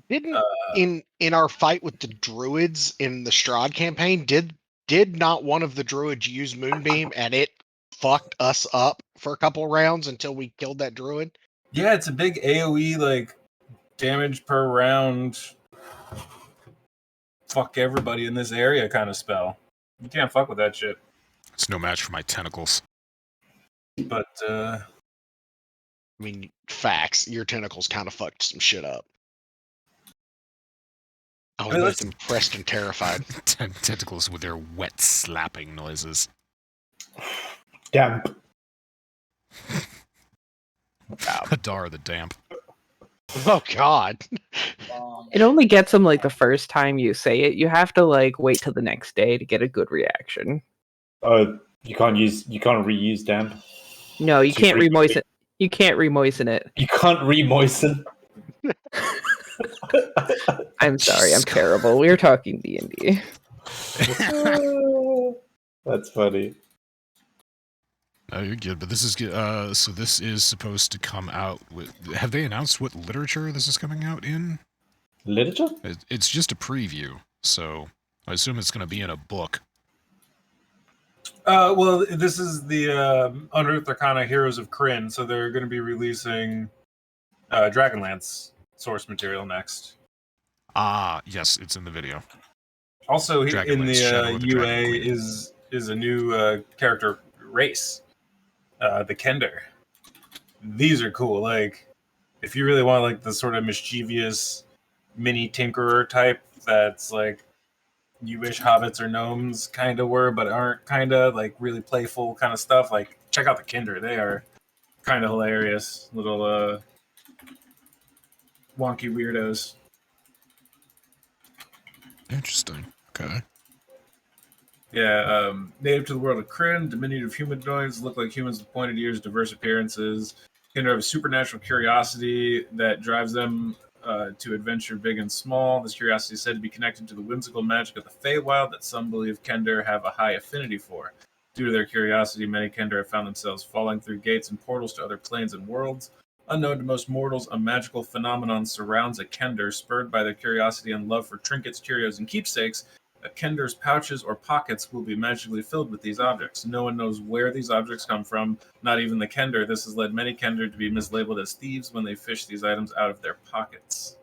Didn't in our fight with the druids in the Strahd campaign, did not one of the druids use Moonbeam and it fucked us up for a couple of rounds until we killed that druid? Yeah, it's a big AoE like damage per round. Fuck everybody in this area kind of spell. You can't fuck with that shit. It's no match for my tentacles. But I mean, facts. Your tentacles kind of fucked some shit up. I was both impressed and terrified. Tentacles with their wet slapping noises. Damp. Hadar the damp. Oh God. It only gets them like the first time you say it. You have to like wait till the next day to get a good reaction. Oh, you can't reuse damp. No, you can't remoisten. You can't remoisten it. You can't remoisten. I'm sorry, I'm terrible. We're talking D&D. That's funny. Oh, you're good, but this is so this is supposed to come out with. Have they announced what literature this is coming out in? Literature? It's just a preview, so I assume it's going to be in a book. Well, this is the Unearthed Arcana Heroes of Krynn, so they're going to be releasing Dragonlance source material next. Ah, yes, it's in the video. Also, in the UA Queen. is a new character race, the Kender. These are cool. Like, if you really want like the sort of mischievous mini tinkerer type, that's like you wish hobbits or gnomes kind of were, but aren't kind of like really playful kind of stuff. Like, check out the Kender. They are kind of hilarious little wonky weirdos. Interesting. Okay. Yeah, native to the world of Krynn, diminutive humanoids look like humans with pointed ears, diverse appearances. Kender have a supernatural curiosity that drives them to adventure big and small. This curiosity is said to be connected to the whimsical magic of the Feywild that some believe Kender have a high affinity for. Due to their curiosity, many Kender have found themselves falling through gates and portals to other planes and worlds. Unknown to most mortals, a magical phenomenon surrounds a Kender, spurred by their curiosity and love for trinkets, curios, and keepsakes. A Kender's pouches or pockets will be magically filled with these objects. No one knows where these objects come from, not even the Kender. This has led many Kender to be mislabeled as thieves when they fish these items out of their pockets.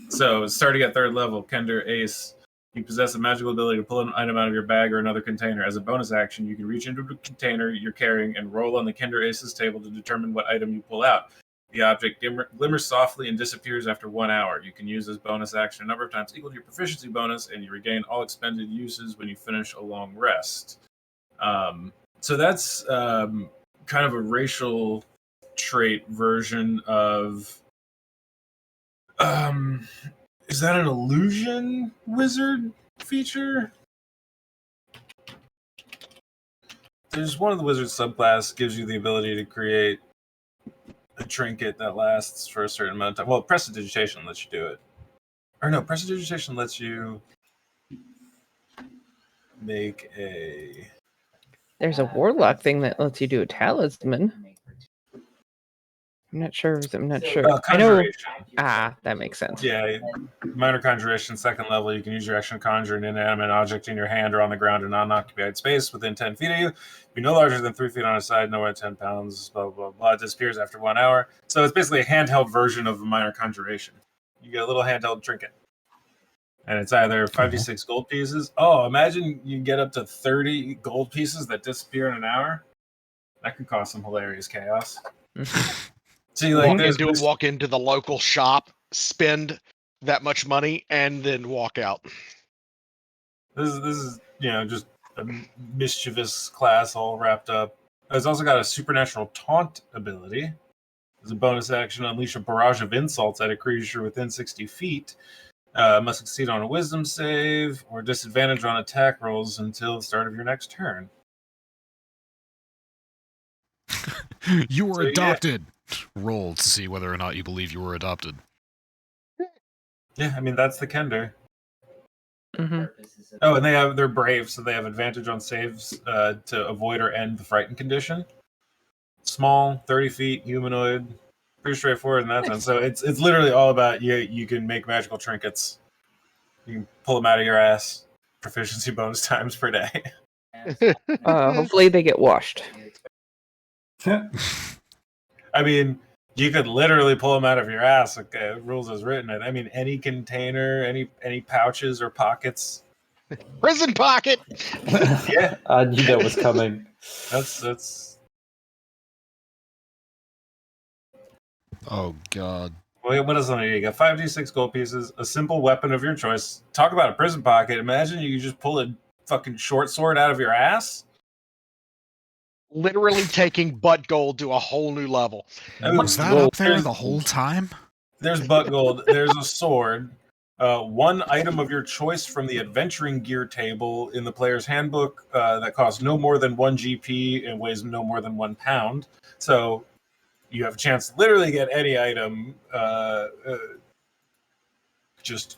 So, starting at 3rd level, Kender Ace, you possess a magical ability to pull an item out of your bag or another container. As a bonus action, you can reach into the container you're carrying and roll on the Kender Ace's table to determine what item you pull out. The object glimmers softly and disappears after 1 hour. You can use this bonus action a number of times equal to your proficiency bonus, and you regain all expended uses when you finish a long rest. So that's kind of a racial trait version of... is that an illusion wizard feature? There's one of the wizard subclass gives you the ability to create a trinket that lasts for a certain amount of time. Well, prestidigitation lets you do it. Or no, prestidigitation lets you make a... There's a warlock thing that lets you do a talisman. I'm not sure. I know. That makes sense. Yeah, minor conjuration, 2nd level. You can use your action to conjure an inanimate object in your hand or on the ground in unoccupied space within 10 feet of you. Be no larger than 3 feet on a side, no more than 10 pounds, blah, blah, blah. It disappears after 1 hour. So it's basically a handheld version of a minor conjuration. You get a little handheld trinket. And it's either 56 gold pieces. Oh, imagine you get up to 30 gold pieces that disappear in an hour. That could cause some hilarious chaos. See, like walk into the local shop, spend that much money, and then walk out. This is just a mischievous class all wrapped up. It's also got a supernatural taunt ability. As a bonus action, unleash a barrage of insults at a creature within 60 feet. Must succeed on a wisdom save or disadvantage on attack rolls until the start of your next turn. You were adopted. Yeah. Roll to see whether or not you believe you were adopted. Yeah, I mean, that's the Kender. Mm-hmm. Oh, and they're brave, so they have advantage on saves to avoid or end the frightened condition. Small, 30 feet, humanoid. Pretty straightforward in that sense. So it's literally all about you can make magical trinkets. You can pull them out of your ass. Proficiency bonus times per day. Hopefully they get washed. I mean, you could literally pull them out of your ass. Okay, rules as written. I mean, any container, any pouches or pockets. Prison pocket. Yeah, I knew that was coming. That's. Oh God. Wait, what else on here? You got 5d6 gold pieces, a simple weapon of your choice. Talk about a prison pocket. Imagine you could just pull a fucking short sword out of your ass. Literally taking butt gold to a whole new level. I mean, was that up there the whole time? There's butt gold. There's a sword. One item of your choice from the adventuring gear table in the player's handbook that costs no more than 1 GP and weighs no more than 1 pound. So you have a chance to literally get any item just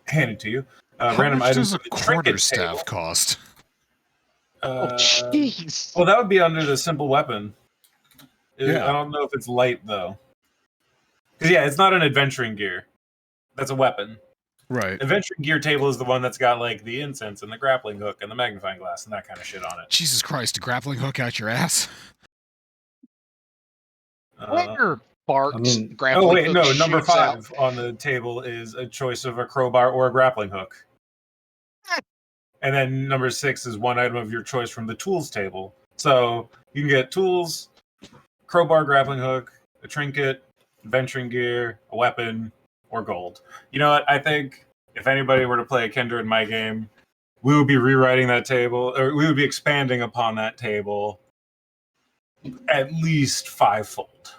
handed to you. How Random much items does a quarterstaff cost? jeez. Well, that would be under the simple weapon. Yeah. I don't know if it's light though. Because yeah, it's not an adventuring gear. That's a weapon. Right. Adventuring gear table is the one that's got like the incense and the grappling hook and the magnifying glass and that kind of shit on it. Jesus Christ, a grappling hook out your ass? Where Bart's I mean- grappling Oh wait, hook no. Number shoots out. 5 on the table is a choice of a crowbar or a grappling hook. And then number 6 is one item of your choice from the tools table. So you can get tools, crowbar, grappling hook, a trinket, adventuring gear, a weapon, or gold. You know what? I think if anybody were to play a Kender in my game, we would be rewriting that table, or we would be expanding upon that table at least 5-fold.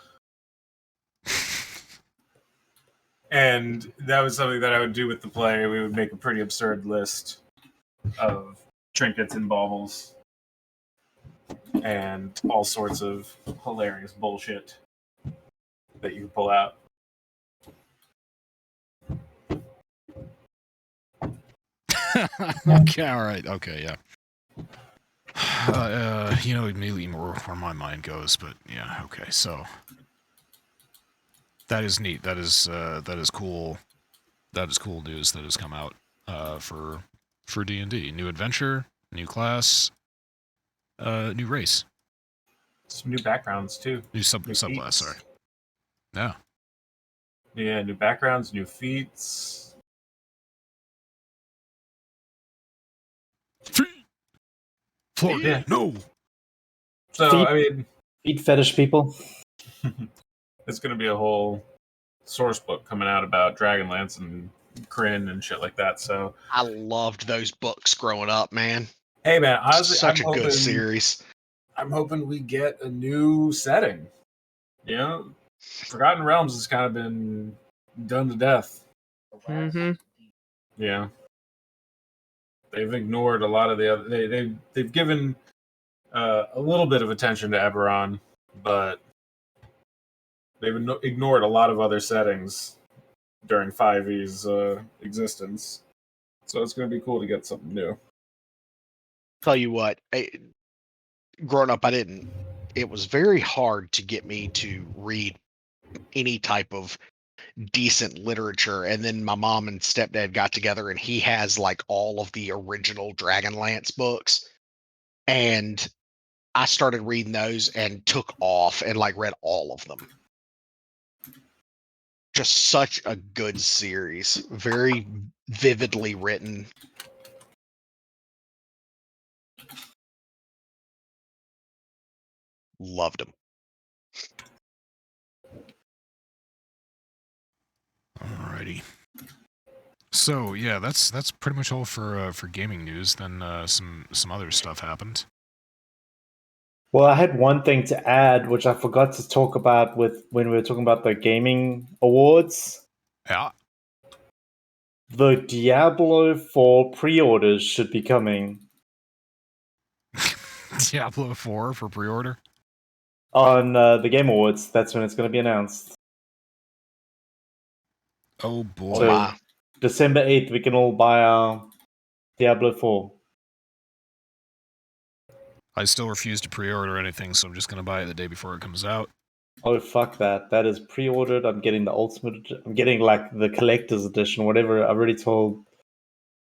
And that was something that I would do with the player. We would make a pretty absurd list of trinkets and baubles and all sorts of hilarious bullshit that you can pull out. Okay, all right. Okay, yeah. You know, immediately more where my mind goes, but yeah, okay. So that is neat. That is cool. That is cool news that has come out for D&D. New adventure, new class, new race, Some new backgrounds too. new subclass. feats. Sorry. Yeah. Yeah, new backgrounds, new feats. Florida. Yeah. No. So Feet. I mean, Feet fetish people. it's going to be a whole source book coming out about Dragonlance and Kryn and shit like that. So I loved those books growing up, man. hey, man, honestly, Such a good series. I'm hoping we get a new setting. You know, Forgotten Realms has kind of been done to death. Mm-hmm. Yeah, they've ignored a lot of the other. They've given a little bit of attention to Eberron, but they've ignored a lot of other settings during 5e's existence. So it's going to be cool to get something new. Tell you what, growing up, it was very hard to get me to read any type of decent literature. And then my mom and stepdad got together and he has like all of the original Dragonlance books. And I started reading those and took off and like read all of them. Just such a good series. Very vividly written. Loved them. Alrighty. So yeah, that's pretty much all for gaming news. Then some other stuff happened. Well, I had one thing to add, which I forgot to talk about when we were talking about the gaming awards. Yeah. The Diablo 4 pre-orders should be coming Diablo 4 for pre-order. on the Game Awards. That's when it's going to be announced. Oh boy. So, my. December 8th, we can all buy our Diablo 4. I still refuse to pre-order anything, so I'm just gonna buy it the day before it comes out. Oh, fuck that. That is pre-ordered. I'm getting the ultimate. I'm getting like the collector's edition, whatever. I've already told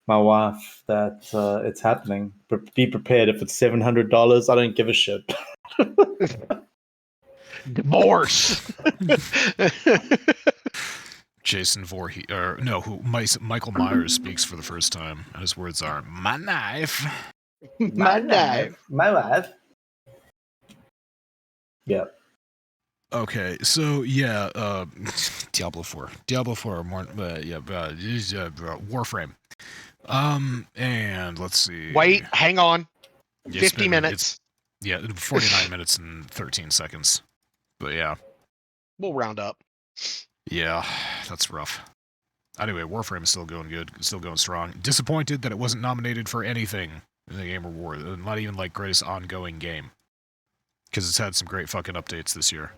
my wife that it's happening. Be prepared. If it's $700, I don't give a shit. Divorce. Jason Voorhees, or no, Michael Myers speaks for the first time, and his words are, "My knife." My knife. My wife. Yeah. Okay, so yeah, Diablo 4, more, Warframe. And let's see. Wait, hang on. It's 50 minutes. Yeah, 49 minutes and 13 seconds. But yeah. We'll round up. Yeah, that's rough. Anyway, Warframe is still going good, still going strong. Disappointed that it wasn't nominated for anything in the Game Award, not even like greatest ongoing game. Because it's had some great fucking updates this year.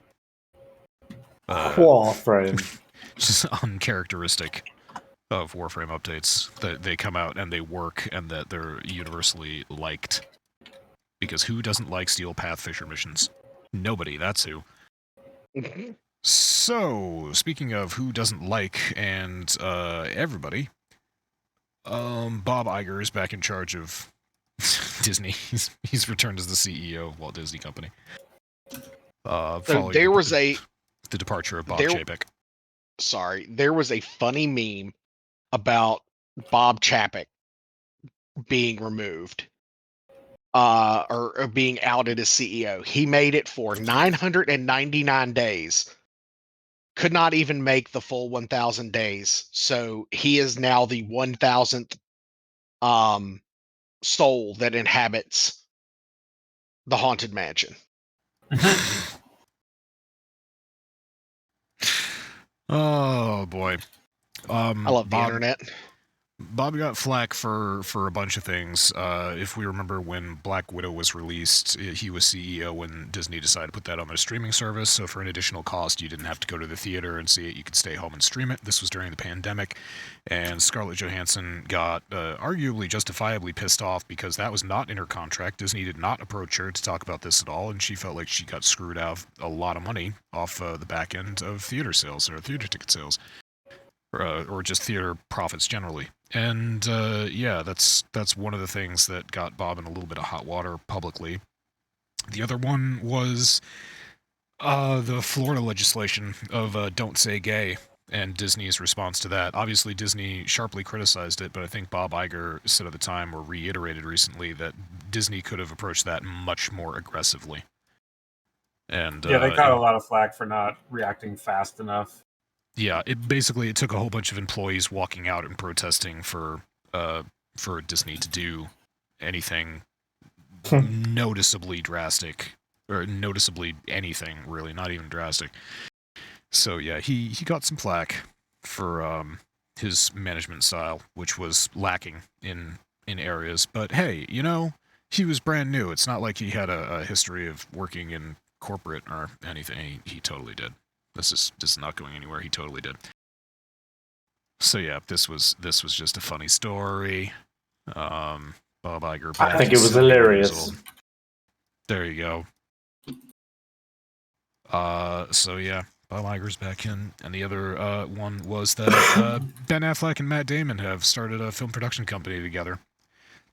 Warframe. Just uncharacteristic of Warframe updates that they come out and they work and that they're universally liked. because who doesn't like Steel Path Fisher missions? Nobody, that's who. So, speaking of who doesn't like and everybody, Bob Iger is back in charge of Disney. He's returned as the CEO of Walt Disney Company. So there was the departure of Bob Chapek. Sorry, there was a funny meme about Bob Chapek being removed, or being outed as CEO. He made it for 999 days. Could not even make the full 1,000 days. So he is now the 1,000th soul that inhabits the Haunted Mansion. Oh boy. I love the internet. Bob got flack for a bunch of things. If we remember when Black Widow was released, he was CEO when Disney decided to put that on their streaming service. So for an additional cost, you didn't have to go to the theater and see it. You could stay home and stream it. This was during the pandemic. And Scarlett Johansson got arguably justifiably pissed off because that was not in her contract. Disney did not approach her to talk about this at all. And she felt like she got screwed out of a lot of money off the back end of theater sales or theater ticket sales. Or just theater profits generally. And yeah, that's one of the things that got Bob in a little bit of hot water publicly. The other one was the Florida legislation of Don't Say Gay and Disney's response to that. Obviously, Disney sharply criticized it, but I think Bob Iger said at the time, or reiterated recently, that Disney could have approached that much more aggressively. And yeah, they got a lot of flack for not reacting fast enough. Yeah, it took a whole bunch of employees walking out and protesting for Disney to do anything noticeably drastic, or noticeably anything really, not even drastic. So yeah, he got some flack for his management style, which was lacking in areas. But hey, you know, he was brand new. It's not like he had a history of working in corporate or anything. He totally did. This is not going anywhere. He totally did. So yeah, this was just a funny story. Bob Iger. I think it was hilarious. There you go. So yeah, Bob Iger's back in, and the other one was that Ben Affleck and Matt Damon have started a film production company together.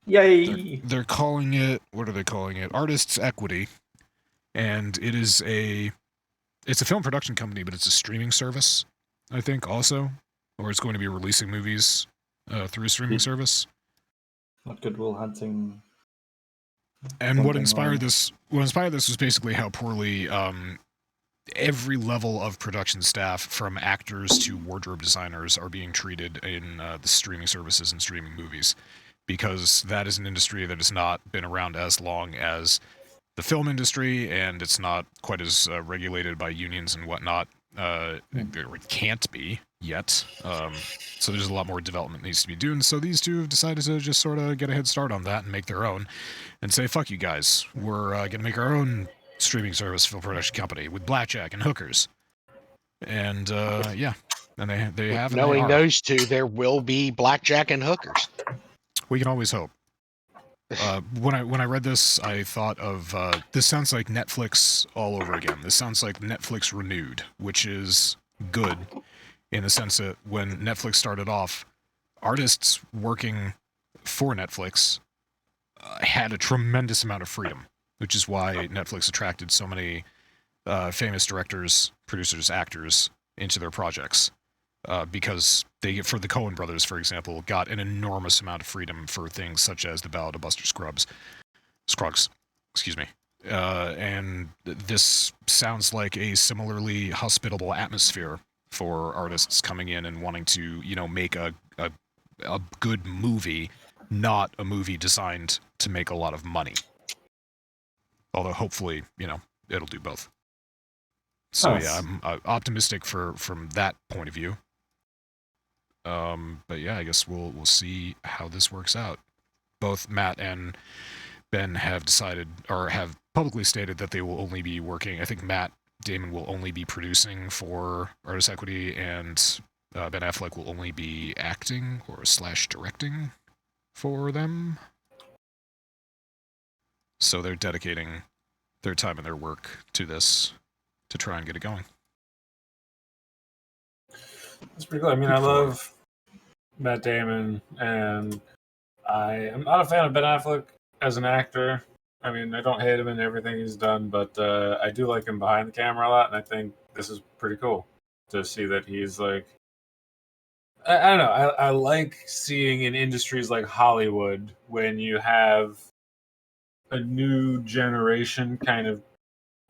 Yay! They're calling it, what are they calling it? Artists Equity, and it's a film production company, but it's a streaming service, I think, also. Or it's going to be releasing movies through a streaming service. Not Good Will Hunting. And what inspired this was basically how poorly every level of production staff, from actors to wardrobe designers, are being treated in the streaming services and streaming movies. Because that is an industry that has not been around as long as the film industry, and it's not quite as regulated by unions and whatnot. It can't be yet. So there's a lot more development that needs to be done. So these two have decided to just sort of get a head start on that and make their own, and say, fuck you guys. We're going to make our own streaming service film production company with blackjack and hookers. And yeah, and they have. Knowing those two, there will be blackjack and hookers. We can always hope. When I read this, I thought of this sounds like Netflix all over again. This sounds like Netflix renewed, which is good in the sense that when Netflix started off, artists working for Netflix had a tremendous amount of freedom, which is why Netflix attracted so many famous directors, producers, actors into their projects. Because they, for the Coen brothers, for example, got an enormous amount of freedom for things such as The Ballad of Buster Scruggs, excuse me. And this sounds like a similarly hospitable atmosphere for artists coming in and wanting to, you know, make a good movie, not a movie designed to make a lot of money. Although hopefully, you know, it'll do both. So Nice. yeah, I'm optimistic from that point of view. But yeah, I guess we'll see how this works out. Both Matt and Ben have decided, or have publicly stated, that they will only be working. I think Matt Damon will only be producing for Artist Equity, and Ben Affleck will only be acting or / directing for them. So they're dedicating their time and their work to this to try and get it going. It's pretty cool. I mean, I love Matt Damon, and I am not a fan of Ben Affleck as an actor. I mean, I don't hate him in everything he's done, but I do like him behind the camera a lot, and I think this is pretty cool to see that he's like, I don't know, I like seeing in industries like Hollywood when you have a new generation kind of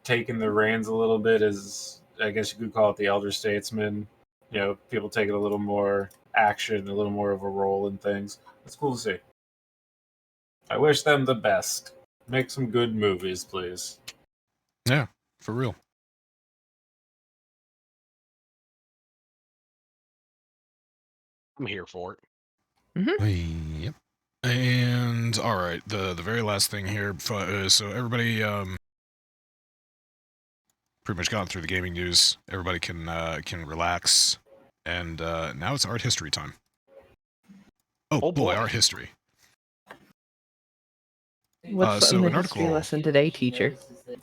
taking the reins a little bit, as I guess you could call it the elder statesman. You know, people taking a little more action, a little more of a role in things. It's cool to see. I wish them the best. Make some good movies, please. Yeah, for real. I'm here for it. Mm-hmm. Yep. And all right, the very last thing here. So everybody pretty much gone through the gaming news. Everybody can relax, and now it's art history time. Oh boy, art history. What's so in the an history article lesson today, teacher?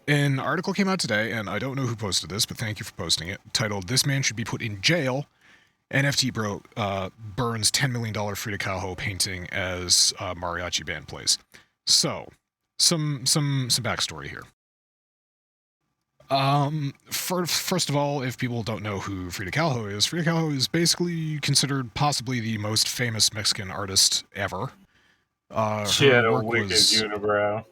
An article came out today, and I don't know who posted this, but thank you for posting it, titled, "This Man Should Be Put in Jail. NFT Bro Burns $10 million Frida Kahlo painting as mariachi band plays." So, some backstory here. First of all, if people don't know who Frida Kahlo is basically considered possibly the most famous Mexican artist ever. She had a wicked unibrow.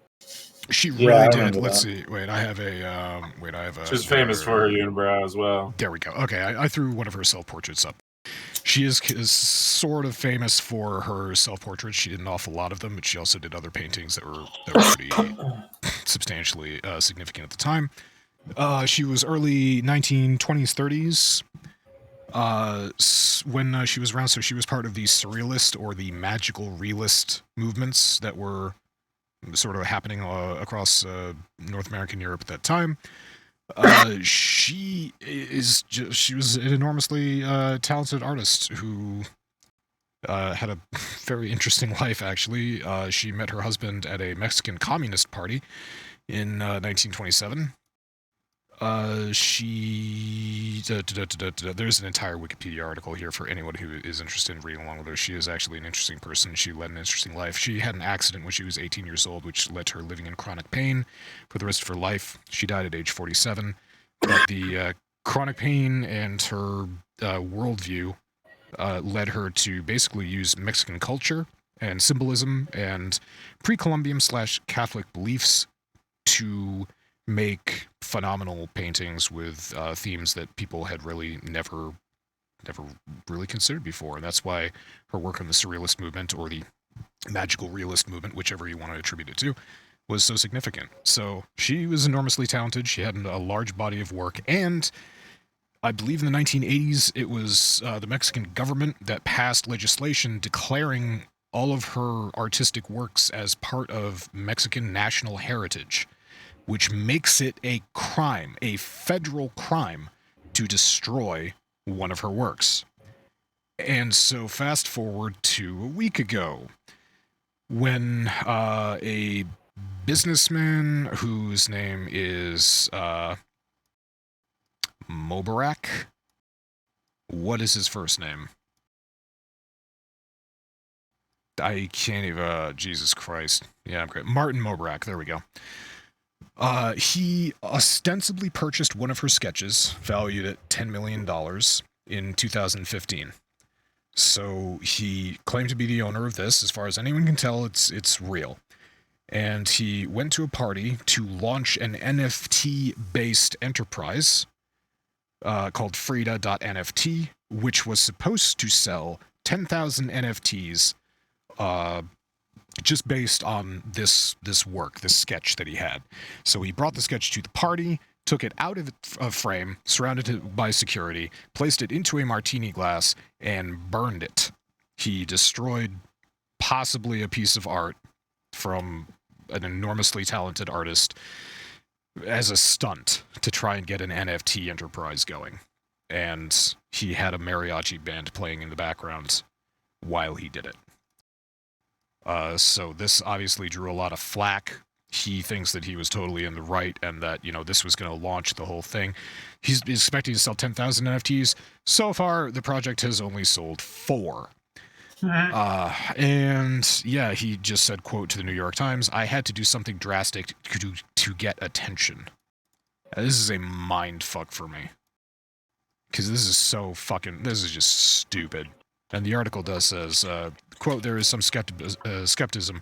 She really did. Let's see. Wait, I have a. She's famous for her unibrow as well. There we go. Okay, I threw one of her self-portraits up. She is sort of famous for her self-portraits. She did an awful lot of them, but she also did other paintings that were pretty substantially significant at the time. She was early 1920s, 30s when she was around, so she was part of the surrealist or the magical realist movements that were sort of happening across North America and Europe at that time. She was an enormously talented artist who had a very interesting life, actually. She met her husband at a Mexican Communist Party in 1927. There's an entire Wikipedia article here for anyone who is interested in reading along with her. She is actually an interesting person. She led an interesting life. She had an accident when she was 18 years old, which led to her living in chronic pain for the rest of her life. She died at age 47. But the chronic pain and her worldview led her to basically use Mexican culture and symbolism and pre-Columbian/Catholic beliefs to make phenomenal paintings with themes that people had really never really considered before. And that's why her work in the surrealist movement or the magical realist movement, whichever you want to attribute it to, was so significant. So she was enormously talented. She had a large body of work, and I believe in the 1980s it was the Mexican government that passed legislation declaring all of her artistic works as part of Mexican national heritage, which makes it a crime, a federal crime, to destroy one of her works. And so fast forward to a week ago, when a businessman whose name is Mobarak. What is his first name? I can't even... Jesus Christ. Yeah, I'm great. Martin Mobarak. There we go. He ostensibly purchased one of her sketches, valued at $10 million, in 2015. So he claimed to be the owner of this. As far as anyone can tell, it's real. And he went to a party to launch an NFT-based enterprise called Frida.NFT, which was supposed to sell 10,000 NFTs just based on this work, this sketch that he had. So he brought the sketch to the party, took it out of frame, surrounded it by security, placed it into a martini glass, and burned it. He destroyed possibly a piece of art from an enormously talented artist as a stunt to try and get an NFT enterprise going. And he had a mariachi band playing in the background while he did it. So this obviously drew a lot of flack he thinks that he was totally in the right and that, this was going to launch the whole thing. He's expecting to sell 10,000 NFTs. So far, the project has only sold 4. And yeah, he just said, quote to the New York Times, "I had to do something drastic to get attention." This is a mind fuck for me. Because this is just stupid. And the article says, quote, "There is some skepticism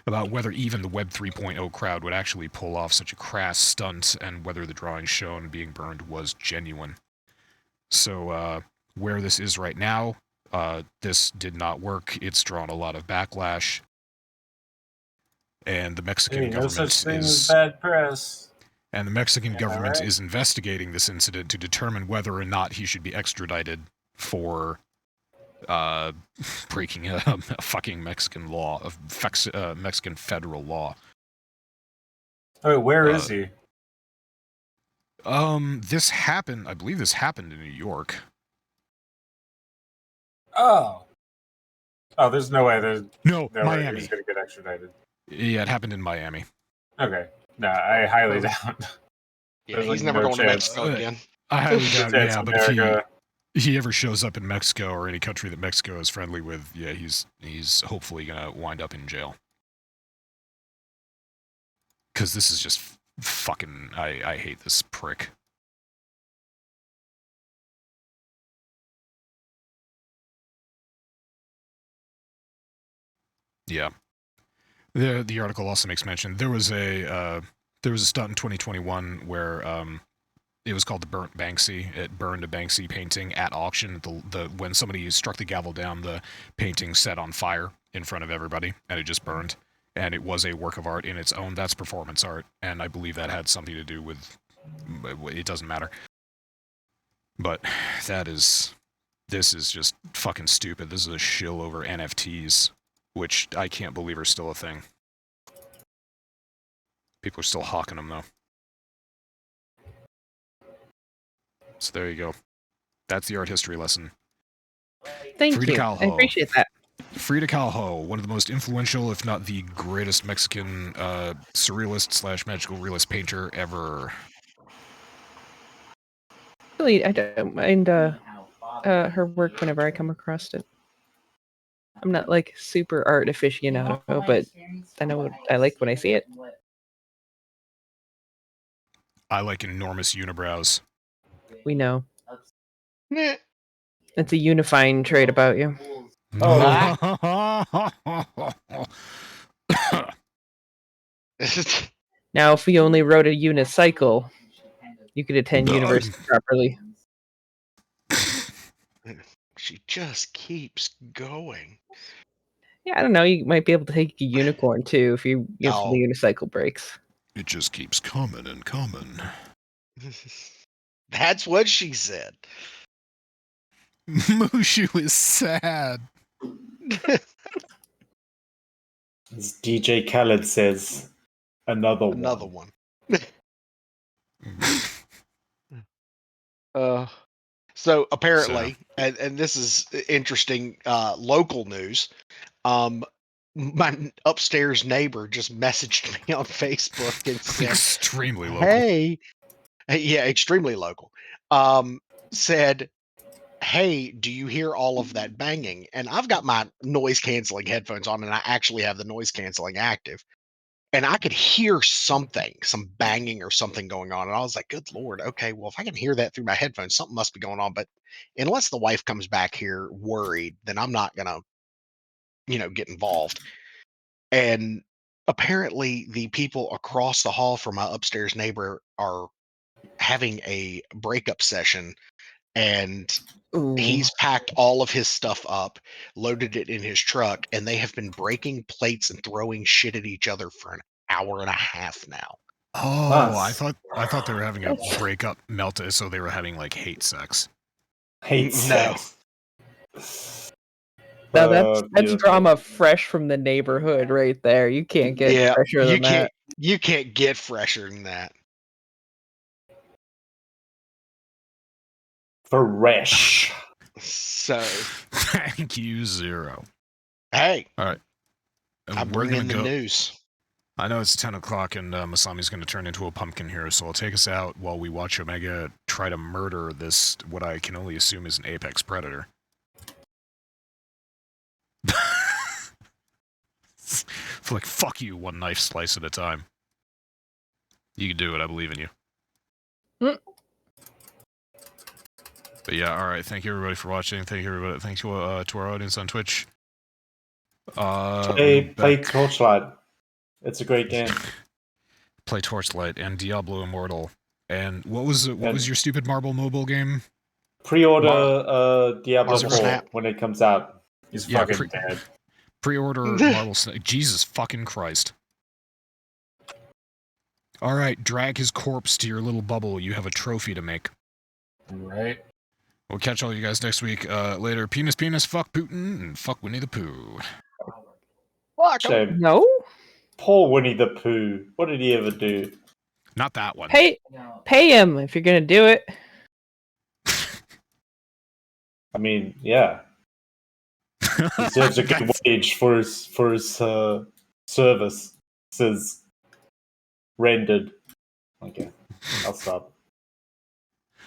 about whether even the Web 3.0 crowd would actually pull off such a crass stunt and whether the drawing shown being burned was genuine." So, where this is right now, this did not work. It's drawn a lot of backlash. And the Mexican government no such thing as bad press. And the Mexican government is investigating this incident to determine whether or not he should be extradited for breaking a fucking Mexican law, Mexican federal law. Oh, where is he? This happened, I believe this happened in New York. Oh, there's no way Miami. He's gonna get extradited. Yeah, it happened in Miami. Okay. No, I highly doubt. Yeah, he's never going to Mexico again. I highly doubt, yeah, but if he ever shows up in Mexico or any country that Mexico is friendly with, yeah, he's hopefully gonna wind up in jail. Because this is just fucking, I hate this prick. Yeah. The article also makes mention there was a stunt in 2021 where it was called the Burnt Banksy. It burned a Banksy painting at auction. When somebody struck the gavel down, the painting set on fire in front of everybody, and it just burned. And it was a work of art in its own. That's performance art, and I believe that had something to do with. It doesn't matter. But this is just fucking stupid. This is a shill over NFTs, which I can't believe are still a thing. People are still hawking them, though. So there you go. That's the art history lesson. Thank you. I appreciate that. Frida Kahlo, one of the most influential, if not the greatest Mexican surrealist / magical realist painter ever. Really, I don't mind her work whenever I come across it. I'm not like super art aficionado, but I know what I like when I see it. I like enormous unibrows. We know. It's a unifying trait about you. Now, if we only wrote a unicycle, you could attend university properly. She just keeps going. Yeah, I don't know. You might be able to take a unicorn too if the unicycle breaks. It just keeps coming and coming. That's what she said. Mushu is sad. As DJ Khaled says, another one. So apparently, and this is interesting local news, my upstairs neighbor just messaged me on Facebook and said, extremely local. Hey, yeah, extremely local. Said, "Hey, do you hear all of that banging?" And I've got my noise canceling headphones on, and I actually have the noise canceling active. And I could hear some banging or something going on. And I was like, good Lord, okay, well, if I can hear that through my headphones, something must be going on. But unless the wife comes back here worried, then I'm not going to, get involved. And apparently the people across the hall from my upstairs neighbor are having a breakup session. And he's packed all of his stuff up, loaded it in his truck, and they have been breaking plates and throwing shit at each other for an hour and a half now. Oh, I thought they were having a breakup meltdown, so they were having like hate sex. Sex. Now that's drama fresh from the neighborhood right there. You can't get fresher than that. You can't get fresher than that. Fresh. So thank you, Zero. Hey. All right. I'm bringing the news. I know it's 10 o'clock and Masami's going to turn into a pumpkin here, so I'll take us out while we watch Omega try to murder this, what I can only assume is an apex predator. Like, fuck you, one knife slice at a time. You can do it, I believe in you. Mm. But yeah, alright, thank you everybody for watching. Thank you everybody. Thank you to our audience on Twitch. Play Torchlight. It's a great game. Play Torchlight and Diablo Immortal. And what was your stupid Marble Mobile game? Pre-order Diablo 4 Snap. when it comes out. He's Yeah, fucking dead. Pre-order Marble Snake. Jesus fucking Christ. Alright, drag his corpse to your little bubble. You have a trophy to make. Right. We'll catch all you guys next week. Later. Penis, penis, fuck Putin, and fuck Winnie the Pooh. Shame. No? Poor Winnie the Pooh. What did he ever do? Not that one. Pay him if you're gonna do it. I mean, yeah. He deserves a good wage for his service. Says rendered. Okay, I'll stop.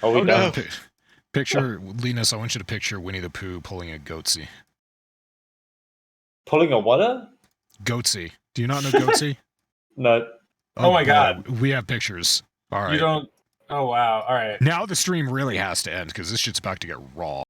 Oh, no. Picture, Linus, I want you to picture Winnie the Pooh pulling a goatsy. Pulling a what? Goatsy. Do you not know goatsy? No. Oh my God. We have pictures. All right. You don't. Oh wow. All right. Now the stream really has to end because this shit's about to get raw.